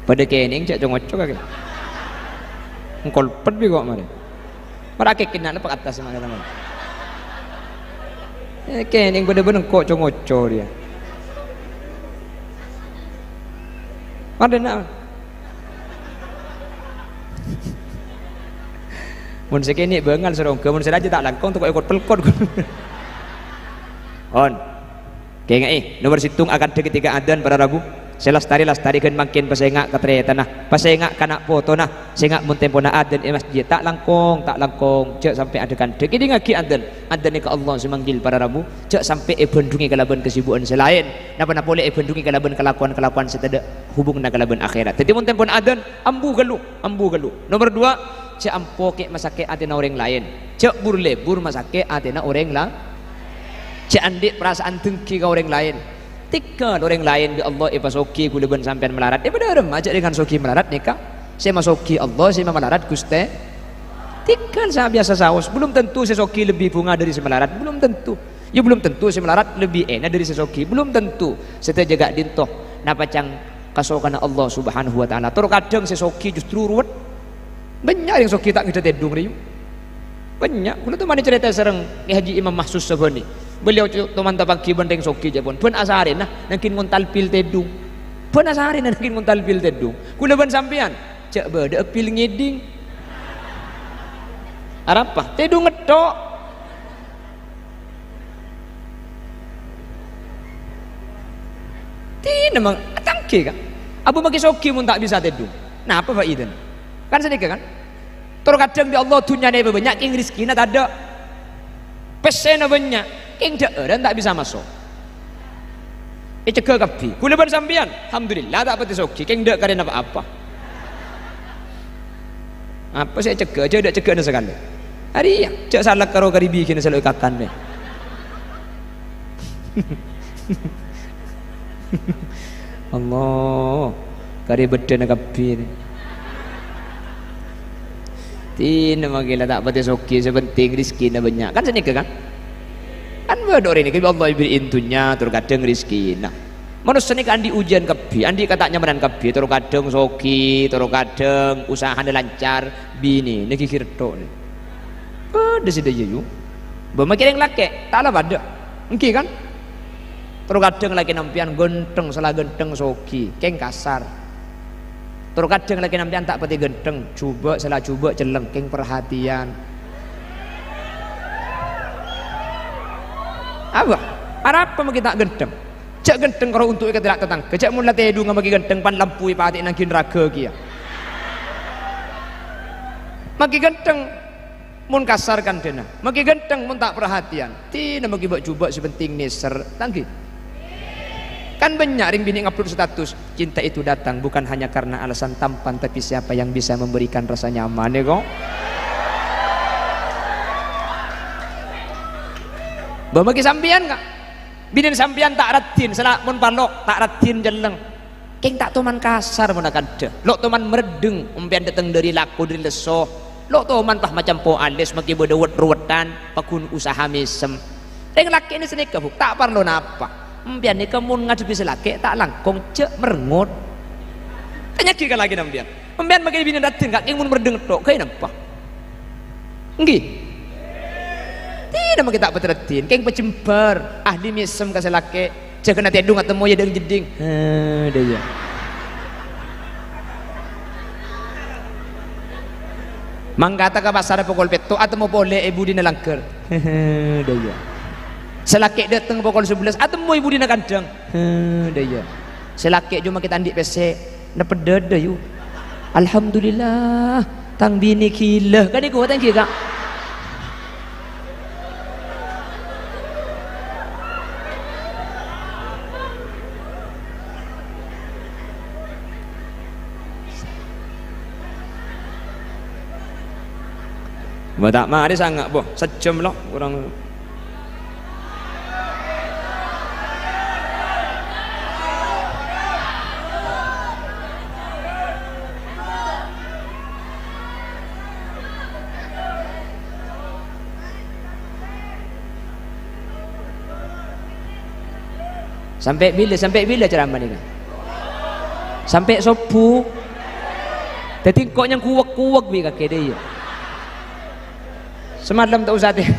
Pada kene cak congocok kaki. Ngkolpet bi kok mari. Mereka kena lepak atas mana teman. Kene bener-bener kok congocok dia. Ada nak. Mun sekene bengal serongga mun seraja tak langkong tu kok ikut pelkot. On. Kenge nomor situng akan ketika adzan pada Rabu. Selastari-lastarikan makin pasengak katreta nah pasengak kanak foto nah sengak mun tempo na adzan masjid tak langkong cek sampai adekan dek ini ngaki adzan ni ke Allah semanggil para Rabu cek sampai bendungi kalaban kesibukan selain napa boleh bendungi kalaban kelakuan setada hubung na kalaban akhirat jadi mun tempo na adzan ambu galu nomor 2 cek ampo ke masake atena orang lain cek bur masake atena orang lah cek andik perasaan dengki ke orang lain tiga orang lain di Allah ipasoki kuleban sampean melarat bener aja dengan soki melarat nikah saya masoki Allah saya melarat Guste tiga saya biasa saus belum tentu sesoki lebih bunga dari semelarat belum tentu ya belum tentu semelarat lebih enak dari sesoki belum tentu setelah jaga dintoh napacang kasokan Allah subhanahu wa ta'ala terkadang sesoki justru ruwet banyak yang soki tak kita tedung riu banyak kulo tuh mana cerita sereng Haji Imam Mahsus Sabani beliau teman pagi benteng soki jabon pun asarin nah nangkin ngontal pil tedung pun asarin nangkin ngontal pil tedung kula ban sampean cek beda pil ngeding arapa tedung ngedok tin memang tangke kan abu bagi soki mun tak bisa tedung nah apa Pak Idan kan sedikit kan terkadang di Allah dunyanya banyak king rizkina tak ada pesena banyak king dan tak bisa masuk cegah kapi kuleban sampian alhamdulillah tak pati soki king dek karena apa saya cegah aja dak cegah sekali hari ya cek salah karo kari bikin selalu kakan deh Allah kari beden kapi ni Tina magila tak pati soki sepenting rizki na banyak kan senika kan berdor ini kalau Allah beri intunya terkadang rizki nah manusia ini kan diujian kebi andi katanya medan kebi terkadang soki terkadang usahanya lancar bini ini kikirto nih pada sih dia yuk bermakir yang laki tak lah pada mungkin kan terkadang laki nampian genteng salah genteng soki keng kasar terkadang laki nampian tak pati genteng coba salah coba celeng keng perhatian apa mau kita genteng cak genteng kalau untuk kita tidak tetang kecak mula tedu nggak bagi genteng pan lampu ipati nangkin raga kia maki genteng mun kasar kan dena maki genteng mun tak perhatian tina bagi buat coba sepenting neser tangki kan banyak ring bini ngupload status cinta itu datang bukan hanya karena alasan tampan tapi siapa yang bisa memberikan rasa nyaman ya kok bagi sampian kak binin sampian tak ratin salah mun palok tak ratin jeleng keng tak toman kasar mun akad lo toman meredeng umpian datang dari laku dari lesoh lo toman pah macam po alis maki bedawet-ruwetan pakun usaha mesem reng laki ini senika buk tak parlo napa umpian ni kamun ngadepi selaki tak langkong cek merengut tanya kira lagi nampian umpian maki binin ratin kak keng mun meredeng tok kaya napa nggih tidak mau kita betretin keng pecembar ahli mesem kasih laki jaga nanti adung atau mau ya dengan jeding ada ya manggata ke pasar pukul peto atau mau boleh ibu di nelangker ada ya selakik datang pukul 11 atau mau ibu dina kandang dah ya selakik cuma kita andik pesek dapat dada yuk alhamdulillah tang bini kila kan iku tang kira tak mah dia sangat boh sejam lah orang sampai bila ceramah ni kan sampai sopu tapi kok yang kuwak bi kakek dia semalam tak usah teh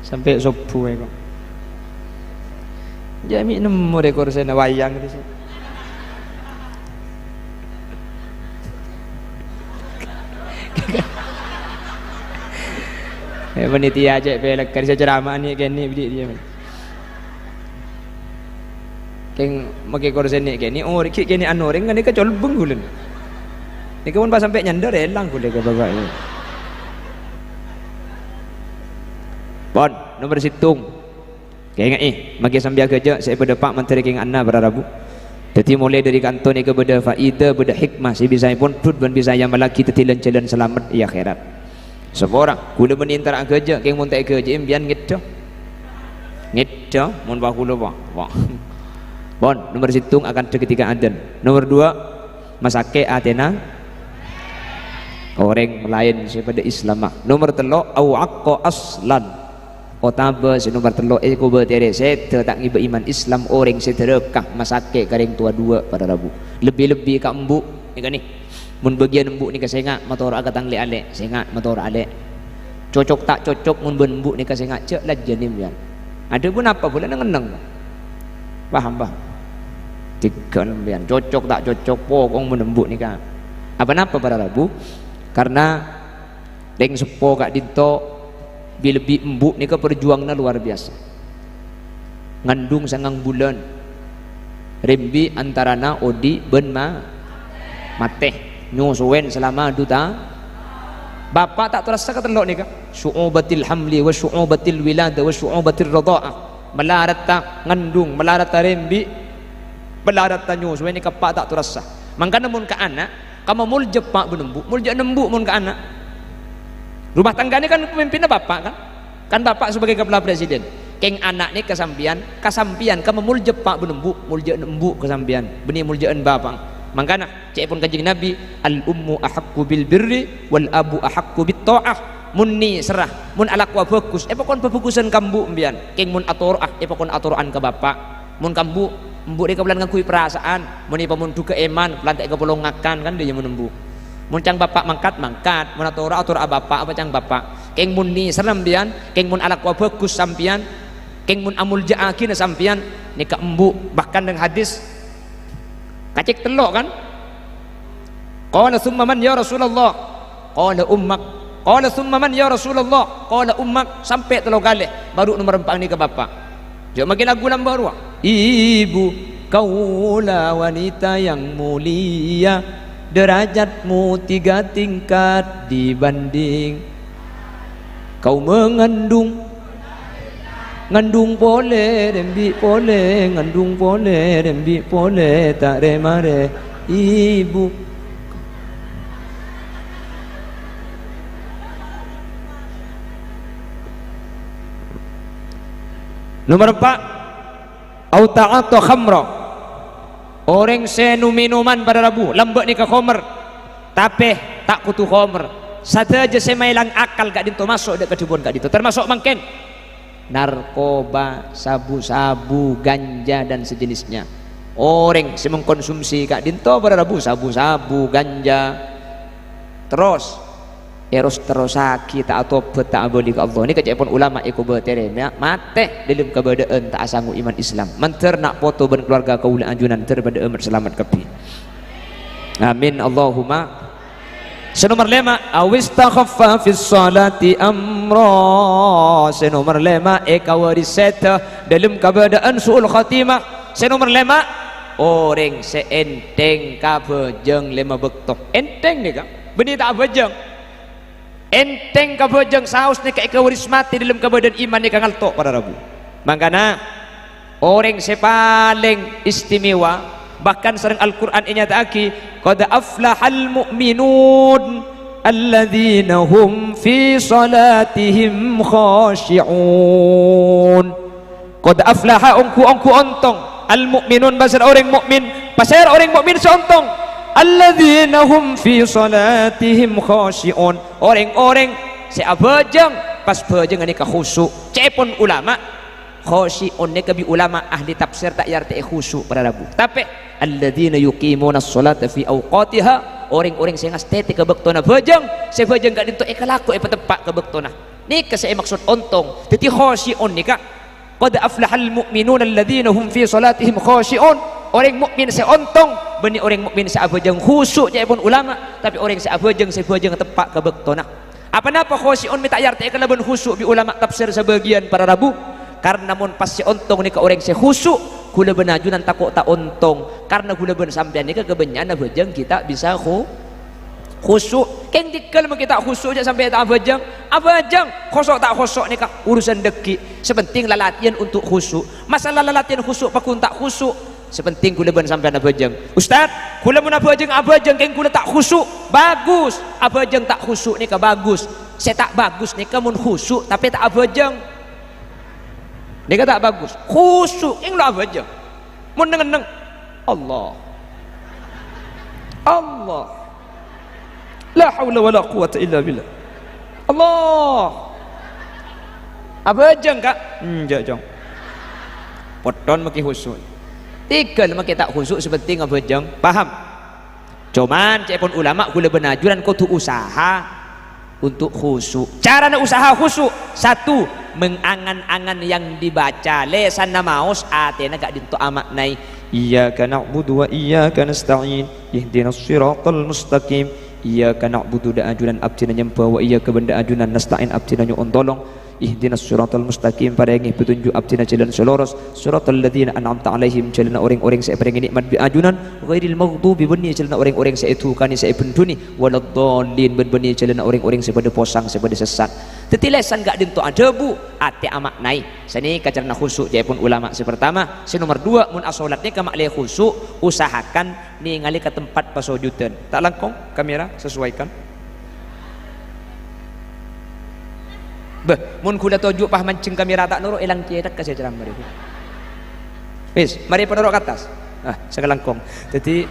sampai sopu kok jami nemu rekor saya wayang di sini panitia aja pelak kerja ceramah ni kan ni beli dia keng make korsen ni kan ni oh kik ni anu orang ni ke col benggulen ni kan pas sampai nyandar elang gule ke bapak ni pon nomor situng kaya ingat magi sambil kerja saya pada pak menteri keng anna pada rabu jadi mulai dari kantor ni ke beda faedah beda hikmah si bisa pun tut ban bisa yang malaki tetilan jalan selamat ya akhirat seorang kula menintar kerja keng mun tak kerja imbian gitu mun bah kula bah bon nomor situng akan ketika adzan nomor 2 masake atena orang lain daripada Islam nomor 3 au aqqa aslan otaba si nomor 3 ko bertere set tak ngiba iman Islam orang sederekah masake karing tua 2 pada rabu lebih-lebih ka embuk ni kan ni mun bagian embuk ni ka sengak motor agak tang le-ale sengak motor ale cocok tak cocok mun embuk ni ka sengak cek lah jenim yan ada pun apa pula nengeneng paham tiga lembian cocok tak cocok pokong mun embuk ni ka apa pada rabu karena deng sepo kak dinto lebih embuk ni ka perjuangna luar biasa ngandung sangang bulan rembi antarana odi ben mateh nyusuwen selama 2 tahun bapak tak terasa ketelok ni kan syu'ubatil hamli wa syu'ubatil wilada wa syu'ubatil radha'ah melarat tak ngandung melarat tak rembi melarat tak nyusuwen ni kapak tak terasa mangkana mun ka anak kamu muljab pak benembuk muljab nembuk mun ka anak rumah tangga ni kan pemimpinnya bapak kan bapak sebagai kepala presiden keng anak ni kesampian kamu muljab pak benembuk muljab nembuk kesampian benih muljaan bapak mangkana cek pun kanjeng Nabi al ummu ahaqqu bil birri wal abu ahaqqu bit ta'ah mun ni serah mun alakwa bagus pokon bagusan kambu mbian keng mun atorah pokon atoran ke bapak mun kambu embuk dia kebelan ngakui perasaan mun ipa mun duka eman pelantik ke polongakan kan dia menembu mun cang bapak mangkat mun atorah bapak apa cang bapak keng mun ni serem mbian keng mun alakwa bagus sampian keng mun amul ja'akina sampian ni ka embuk bahkan dengan hadis kacik telok kan qala summa man ya Rasulullah qala ummak qala summa man ya Rasulullah qala ummak sampai telok kali baru nomor 4 ni ke bapak jom makin lagu lambar ibu kaulah wanita yang mulia derajatmu 3 tingkat dibanding kau mengandung boleh rembi boleh ngandung boleh rembi boleh tak remare ibu nomor 4 au ta'atu khamra orang senu minuman pada rabu lembek ni ke khomer tapi tak kutu khomer saja semailang akal gak dinto masuk dek kedubun gak dinto termasuk mangken narkoba, sabu-sabu, ganja dan sejenisnya orang yang mengkonsumsi kak dinto pada rabu sabu-sabu, ganja terus terus sakit tak atau tak boleh ke Allah ni kecek pun ulama iku bertere mate dalam keberadaan tak asangu iman Islam menter nak foto ben keluarga kaula anjunan daripada amat selamat kepi amin Allahumma Senomor 5, awistakhaffa fis salati amra. Senomor 5, ikaw riseta dalam keadaan suul khatimah. Senomor 5, orang seenteng kabejeng 5 bektok. Enteng nih kan? Benih tak bejeng. Enteng kabejeng saus nih kayak ikaw mati dalam keadaan iman nih kangal tok para rabu. Makanya orang sepaling istimewa, bahkan sering Al-Quran inyataki qad aflahal mu'minun alladzina hum fi salatihim khashi'un. Qad aflaha ongku ontong al mu'minun pasal orang mukmin, pasal orang mukmin seontong alladzina hum fi salatihim khashi'un, orang-orang seabajang pas bajang ini khusyuk. Cepon ulama khashi'un ni kabi ulama ahli tafsir tak yarti khusyuk pada rabu. Tapi alladzina yuqimuna as-salata fi awqatiha, orang-orang sing estetik ke bektona bajang, se bajang gak dinto ekalaku tepat ke bektona. Nika saya maksud ontong. Jadi khashi'un nika qad aflahal mu'minun alladzina hum fi salatihim khashi'un. Orang mukmin se ontong, bani orang mukmin se abajang khusyuk je pun ulama, tapi orang se abajang tepat ke bektona. Apa napa khashi'un mi tak yarti ekalaban khusyuk bi ulama tafsir sebagian para rabu? Karena mun pas si ontong ni ka orang si khusyuk gula benajunan takut tak ontong, karena gula ben sampean ni ka kebenyana bejeng kita bisa khusyuk. Keng dikal mah kita khusyuk je sampai tak bejeng khusuk tak khusuk ni ka urusan deki. Sepenting latihan untuk khusyuk. Masalah latihan khusyuk pakun tak khusyuk, sepenting gula ben sampean bejeng. Ustaz, gula mun abajeng keng gula tak khusyuk bagus, abajeng tak khusyuk ni ka bagus. Saya tak bagus ni ka mun khusyuk tapi tak abajeng. Dia tak bagus, khusyuk yang lo apa aja mau neng Allah la haula wala quwata illa billah. Allah apa aja enggak jang poton maki khusyuk tiga maki tak khusyuk sepenting apa aja paham. Cuman cepon ulama gula benajuran kau tu usaha untuk khusyuk. Cara nak usaha khusyuk, satu, mengangan-angan yang dibaca lesan maus atena gak dinto amaknai. Iyyaka na'budu wa iyyaka nasta'in ihdinas siratal mustaqim. Iyyaka na'budu da ajunan abdina nyempa wa iyyaka benda ajunan nasta'in abdina nyu ontolong. Ihdinas siratal mustaqim, paringi petunjuk abdina jalan seloros, siratal ladzina an'amta alaihim, jalan orang-orang saya paringi nikmat bi ajunan, ghairil maghdubi bani jalan orang-orang saya tukani saya penduni, waladdallin bani jalan orang-orang saya pada posang saya pada sesat. Tetilesan gak dinto adebu ate amak nai sani kacarna khusyuk jaya pun ulama sepertama. Si nomor 2, mun asolatnya kamak le khusyuk, usahakan ningali ke tempat pasojudan. Tak langkong kamera sesuaikan. Mun kuda tojuk pah mancing kamera tak nurut elang cetak kasih ceramah dia. Wis, mari penorok ke atas. Sekelangkong. Jadi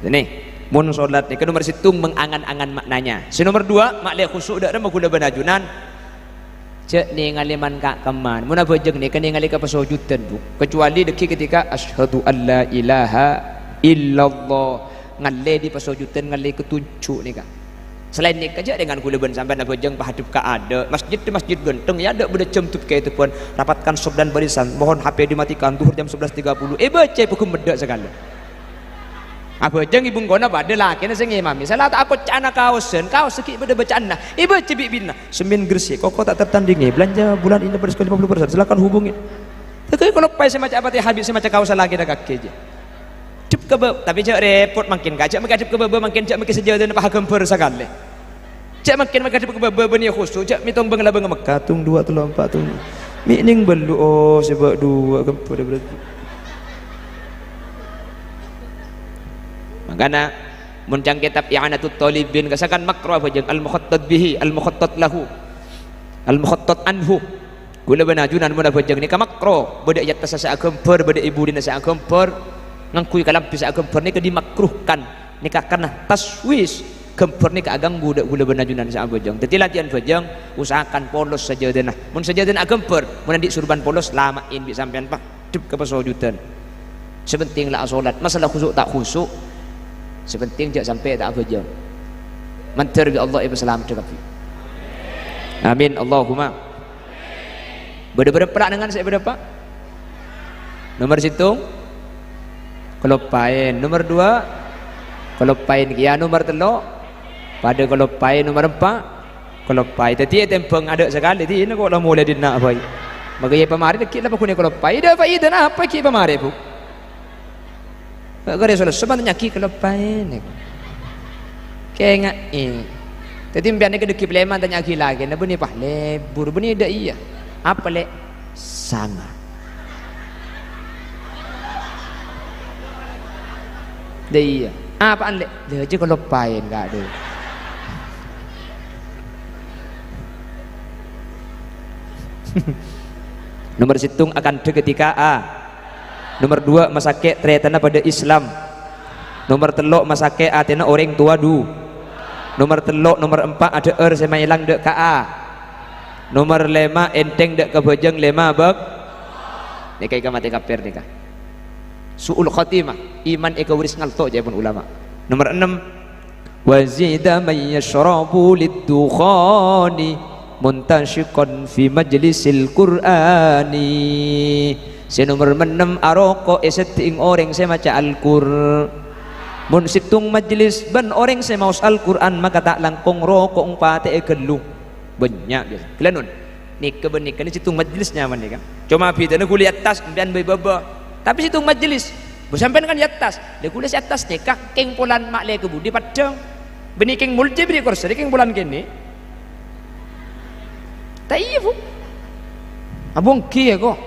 ini mun solat ni ke nomor situng mengangan-angan maknanya. Si nomor 2, mak le khusyuk dak mah guna benajunan. Cek ni ngaliman kak keman. Mun apa jeung ni kan ngali ka pasojudan bu. Kecuali deki ketika asyhadu alla ilaha illallah ngalle di pasojudan ngalle ketunjuk ni kak. Selain ni kerja dengan gula ben sampai nak bejeng pahadap ka ada masjid di masjid genteng ya ada beda cemtut kayak itu pun rapatkan sob dan barisan, mohon HP dimatikan duhur jam 11.30 baca hukum bedak segala apa jeng ibu ngona bade laki na sing imami salah tak aku cana kaos sekit beda bacaan nah baca bibina semin gresik kok tak tertandingi belanja bulan ini berdiskon 50%, silakan hubungi. Tapi kalau pai semacam apa teh habis semacam kaos lagi dah kaki je cep ke tapi cak repot makin kacak makin cep ke makin cak makin sejalan pah gemper sekali cak makin cep ke bani khusus cak mitong bangla bang Mekah tung 2 3 4 tung mining belu oh sebab 2 gemper berarti. Makanya muncang kitab i'anatut talibin kasakan makruh apa jeung al-mukhattat bihi al-mukhattat lahu al-mukhattat anhu gula benajunan mun apa jeung ni ka makruh beda yat sa gemper beda ibu dina sa gemper ngangkui kalam bisa gemper ni dimakruhkan nikah karena taswis gemper ni agang budak gula benajunan sa abajang. Dadi latihan bajang usahakan polos saja denah. Mun saja denah gemper mun nanti surban polos lamain bi sampean pak dep ke pasojudan. Sepenting lah salat. Masalah khusyuk tak khusyuk sepenting jak sampai tak abajang. Mantar bi Allah ibu salam cakapi. Amin Allahumma. Berapa dengan saya berapa? Nomor situng kelopain. Nomor 2 kelopain kia nomor telok pada kelopain nomor 4 kelopai tadi tempeng ada sekali di ini kok lah mulai dinak baik maka ia pemari kita lah pakai kelopai dah faedah apa kita pemari bu kalau Rasulullah sebenarnya kita kelopain kayak enggak ini tadi biarnya kedeki pleman tanya lagi nah benih pah lebur benih dah iya apa le sama dah iya apaan le dia aja kelopain enggak ada nomor situng akan ketika A nomor 2 masake ternyata pada Islam nomor telok masake atena orang tua du nomor telok nomor 4 ada sama hilang dek KA nomor 5 enteng dek kebejeng 5 bab ni kai mati kafir ni suul khatimah iman eka waris ngalto je pun ulama nomor 6 wazida may yashrabu lid-dukhani muntasyiqan fi majlisil qur'ani si nomor 6 aroko eseting orang saya maca al-qur mun situng majlis ban orang saya maus al-qur'an maka tak langkong rokok pate gelu banyak biasa kelanun ni kebenik ni situng majlisnya man ni kan cuma bidana kuli atas kemudian baba tapi situng majlis sampai kan di atas dia kuli atas ni keng pulan mak le ke budi padang benikeng mulje beri kursi keng pulan kene tak iya bu abang ki ya kok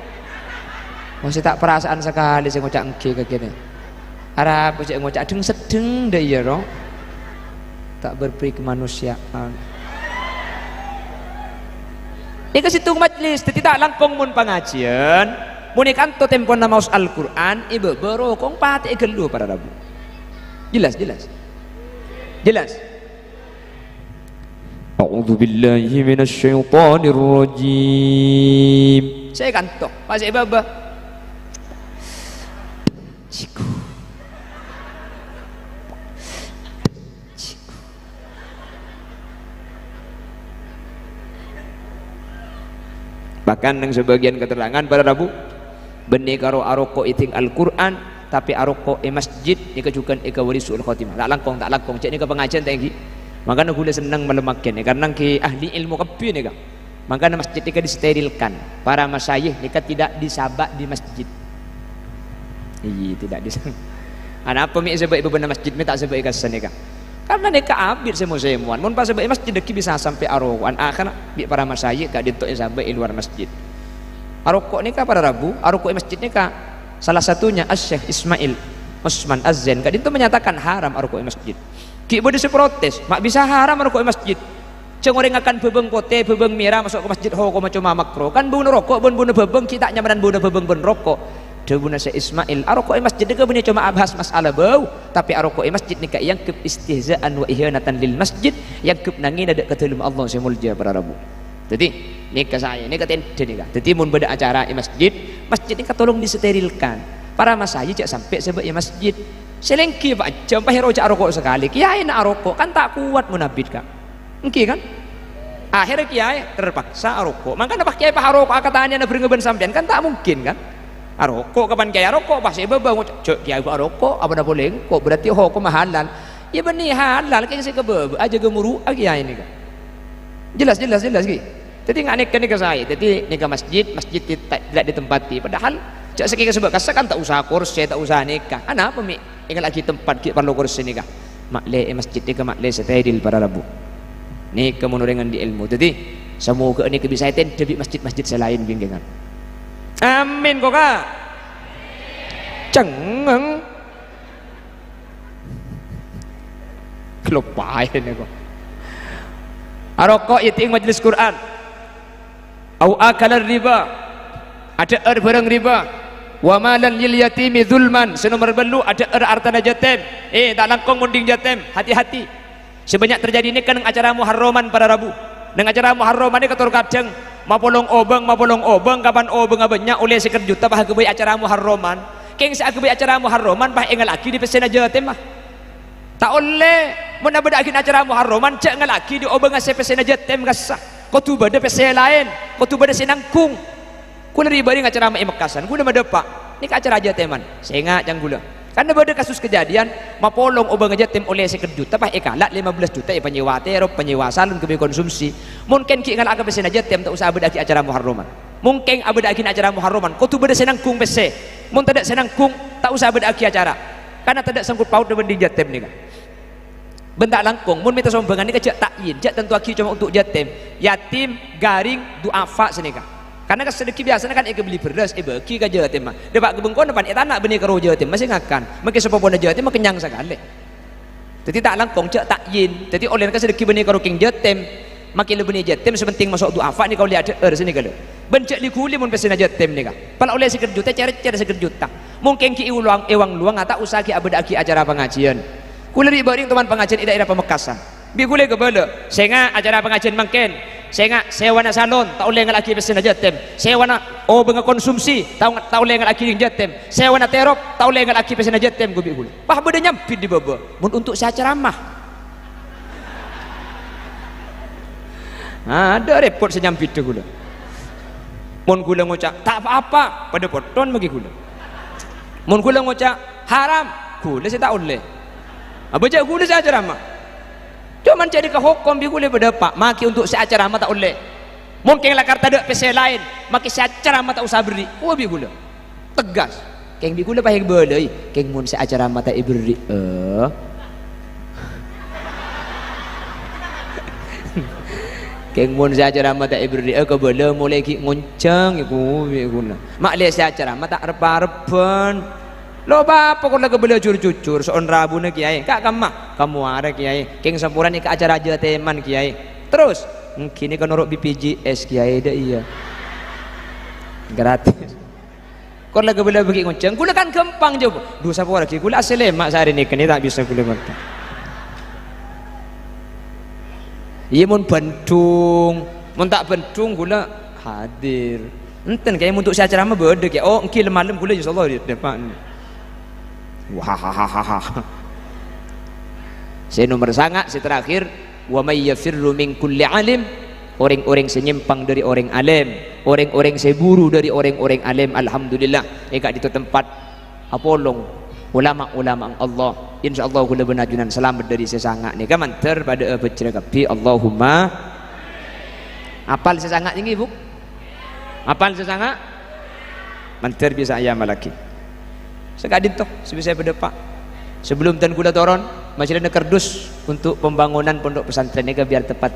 masih tak perasaan sekali saya ngocak ki ke kini Arab saya ngocak deng sedeng dah iya roh tak berperi kemanusiaan ini ke situ majlis tidak langkong mun pengajian mun ikanto tempon nama Al-Quran ibu berokong pati gelu para rabu jelas A'udzu billahi minasyaitonir rajim. Saya kantok, masih baba. Ciku. Bahkan yang sebagian keterangan pada Rabu benih karo aroko iting Al-Quran tapi aroko masjid ni kejukan eka warisul khotimah tak langkong cek ni ke pengajian tinggi makanya gula senang melemakin ni karena ki ahli ilmu kepi ni kan makanya masjid ni disterilkan para masyayikh ni tidak disabak di masjid tidak disabak apa mi sebab ibu benar masjid mi tak sebab ikasan ni kan karena mereka abid semua mun pas sebab masjid deki bisa sampai arokan akan bi para masyayikh gak ditok sampai di luar masjid arokok ni ka pada Rabu arokok masjid ni ka salah satunya Syekh Ismail Usman Az-Zain gak ditok menyatakan haram arokok masjid ki boleh protes mak bisa haram arokok masjid ceng orang akan bebeng pote bebeng merah masuk ke masjid ho ko macam makro kan bunuh rokok bunuh bebeng kita nyamanan bunuh bebeng bun rokok debuna Syekh Ismail arokok masjid ke benih cuma abhas masalah bau tapi arokok masjid ni ka yang ke istihzaan wa ihanatan lil masjid yang ke nangin ada ketelum Allah semulja para Rabu jadi ni ke saya ni kata ni ka jadi mun beda acara masjid ni ka tolong disterilkan para masyayikh cak sampai sebab masjid selengki pak jam pahiro cak arokok sekali kiai nak arokok kan tak kuat munabid ka engki kan akhirnya kiai terpaksa arokok makanya pak kiai pak arokok katanya na beringeban sampean kan tak mungkin kan arokok kapan kiai arokok pasti bebang cok kiai arokok apa dah boleh kok berarti ho ko mahalan ya benih halal kayak saya kebebe aja gemuru kiai ini kan jelas ki jadi nggak nek ke saya jadi nek masjid tidak ditempati padahal cak sekali sebab kasakan tak usah kursi tak usah nikah apa mi ingat lagi tempat kita perlu kursi nikah makle masjid ni ke makle setedil para Rabu ni kemunurengan di ilmu jadi semoga ini bisa debit masjid selain bingkingan amin kok kak cengeng kelupain ya kok arokok iting majlis Quran au akalar riba ada barang riba wa malan lil yatimi zulman senomor belu ada hartana jatim tak langkong munding jatim hati-hati sebanyak terjadi ini kan acara muharraman pada Rabu nang acara muharraman ini ketur kadang mapolong obeng kapan obeng banyak oleh sekian juta bah kebai acara muharraman keng sa kebai acara muharraman bah engal lagi di pesen jatim mah tak oleh mun ada acara muharraman cek engal lagi di obeng ase pesen jatim gasah kau tu bade pesen lain kau tu bade senangkung kuna riba ni acara mak mekasan kuna madepak ni acara jateman saya ingat jang gula Karena ada kasus kejadian mapolong obang jatim oleh sekejut tapi ekalat 15 juta penyewa terop penyewa salon ke konsumsi mungkin ki kalau agak besen jatim tak usah ada acara muharraman mungkin ada acara muharraman kau tu beda senang kung bese mun tidak senang kung tak usah ada acara karena tidak sangkut paut dengan di jatim ni kan bentak langkung mun minta sombangan ni kejak takyin jak tentu aki cuma untuk jatim yatim garing duafa sini kan karena sedekah biasanya kan beli beras bagi ke jatim mah depak kebengkon depan tanah benih karo jatim masih ngakan mungkin sepopona jatim mah kenyang sekali jadi tak langkung jak takyin jadi oleh ka sedekah benih karo king jatim makin lebih benih jatim sepenting masuk duafa ni kau lihat sini kalau bencak likuli mun pesen jatim ni kan pala oleh seker juta cara seker juta mungkin ki ulang ewang luang atau usah ki abada ki acara pengajian kula ribaring teman pengajian ida Pamekasan bi kula kebala senga acara pengajian mungkin senga sewa na salon tak oleh ngalaki pesen jatim sewa na benga konsumsi tak oleh ngalaki jatim sewa na terop tak oleh ngalaki pesen jatim gubi kula pah beda nyampit di baba mun untuk saya ceramah ada repot senyampit tu kula mun kula ngucap tak apa-apa pada poton bagi kula mun kula ngucap haram kula saya tak oleh baca kula saya ceramah cuma jadi ke hukum bi kula pada pak maki untuk saya ceramah tak oleh mungkin lah kata ada pese lain maki saya ceramah tak usah beri bi kula tegas keng bi kula pahig belai keng mun saya ceramah tak beri keng mun saya ceramah tak beri ke bela mulai ki ngoncang iku guna mak le saya ceramah tak repa-repan lo apa kau lagi bela jujur seon rabu nak kiai kak kamu ada kiai keng sampuran ni ke acara aja teman kiai terus kini kan norok BPJS kiai dah iya gratis kau lagi bela bagi ngonceng kula kan gampang je dua sapu lagi kula asal lemak sehari ni kini tak bisa kula ngerti iya mun bentung mun tak bentung kula hadir enten kayak untuk saya ceramah beda kayak engki malam kula insyaallah di depan wahahaha saya nomor sangat saya terakhir wa may yafirru min kulli alim orang-orang senyimpang dari orang alim orang-orang seburu dari orang-orang alim alhamdulillah kat itu tempat apolong ulama-ulama Allah insyaallah kula benajunan selamat dari sesangak ni kan mantar pada berceragapi Allahumma apal sesangak ini bu apal sesangak mantar bisa ayam lagi sekadin toh sebisa berdepak sebelum dan kula toron masih ada kardus untuk pembangunan pondok pesantren ini biar tepat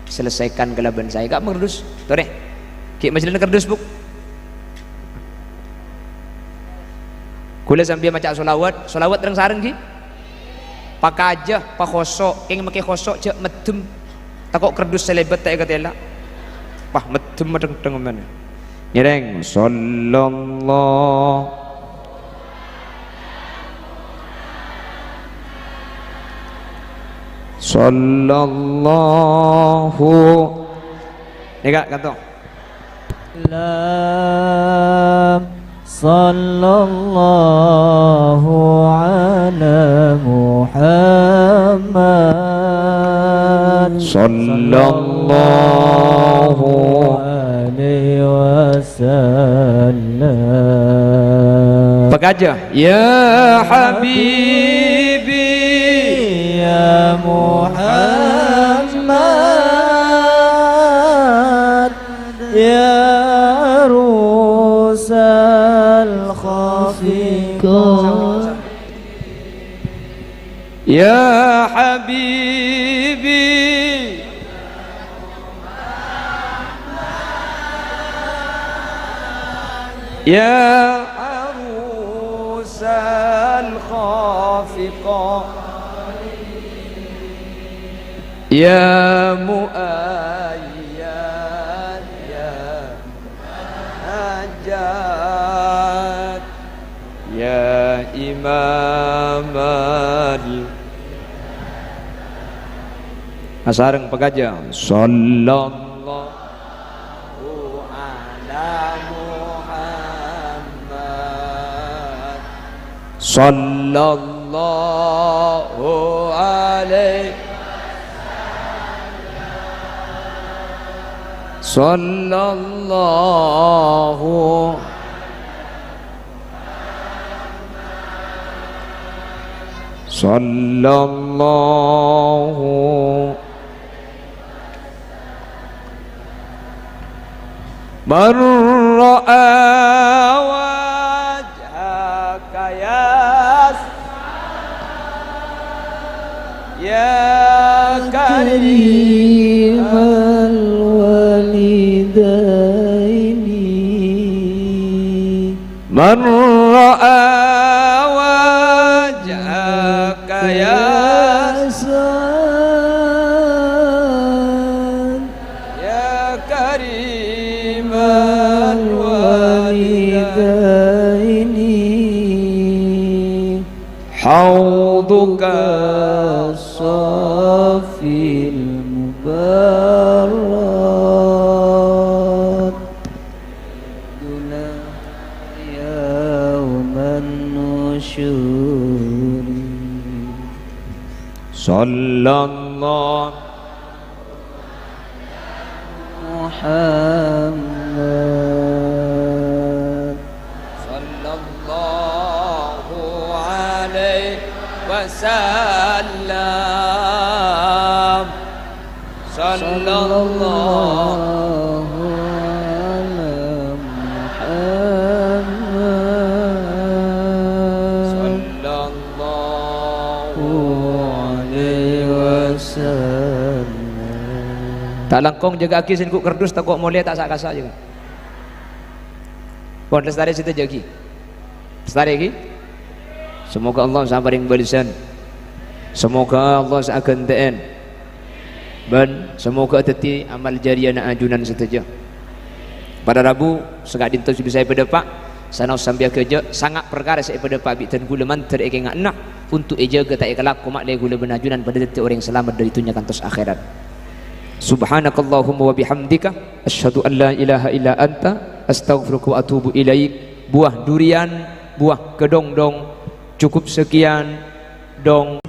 terselesaikan kelaban saya kak kardus tore ki masih ada kardus buk kula sambil maca solawat terang sareng ki pakai aja pak khosok keng make khosok cek medem takok kardus selebet tak katela pah medem medeng mana nyereng sallallahu ya kak kata lam sallallahu ala Muhammad sallallahu alaihi wasallam pekaja ya habibi ya Muhammad ya rusal khafiqah ya habibi ya arusal khafiqah ya muayyad ya najat ya imam asareng pegaja sallallahu ala Muhammad sallallahu alaihi sallallahu sallallahu man ra'a wajhaka ya karim الوالدين man ra'a wajhaka ya سعد ya karim الوالدين haudhuka الصافي المبارك دنا يوم النشور sallallahu محمد sallallahu alaihi wasallam sallallahu على محمد sallallahu عليه وسلم tak langkong jaga aki sen ku kerdus tak kok mulia tak sak kasak juga pon lestari situ jagi lestari lagi semoga Allah sabaring balisan semoga Allah seakan ta'an dan semoga teti amal jariah na ajunan seteja pada Rabu segak dinto bisa saya pedepak sanau sambil kerja sangat perkara saya pedepak bitan gula mantar eke ngak nak untuk eja ke tak ikalak kumak le gula benajunan pada detik orang selamat dari dunia kantos akhirat. Subhanakallahumma wa bihamdika asyhadu an la ilaha illa anta astaghfiruka wa atubu ilaik. Buah durian, buah kedong-dong cukup sekian dong.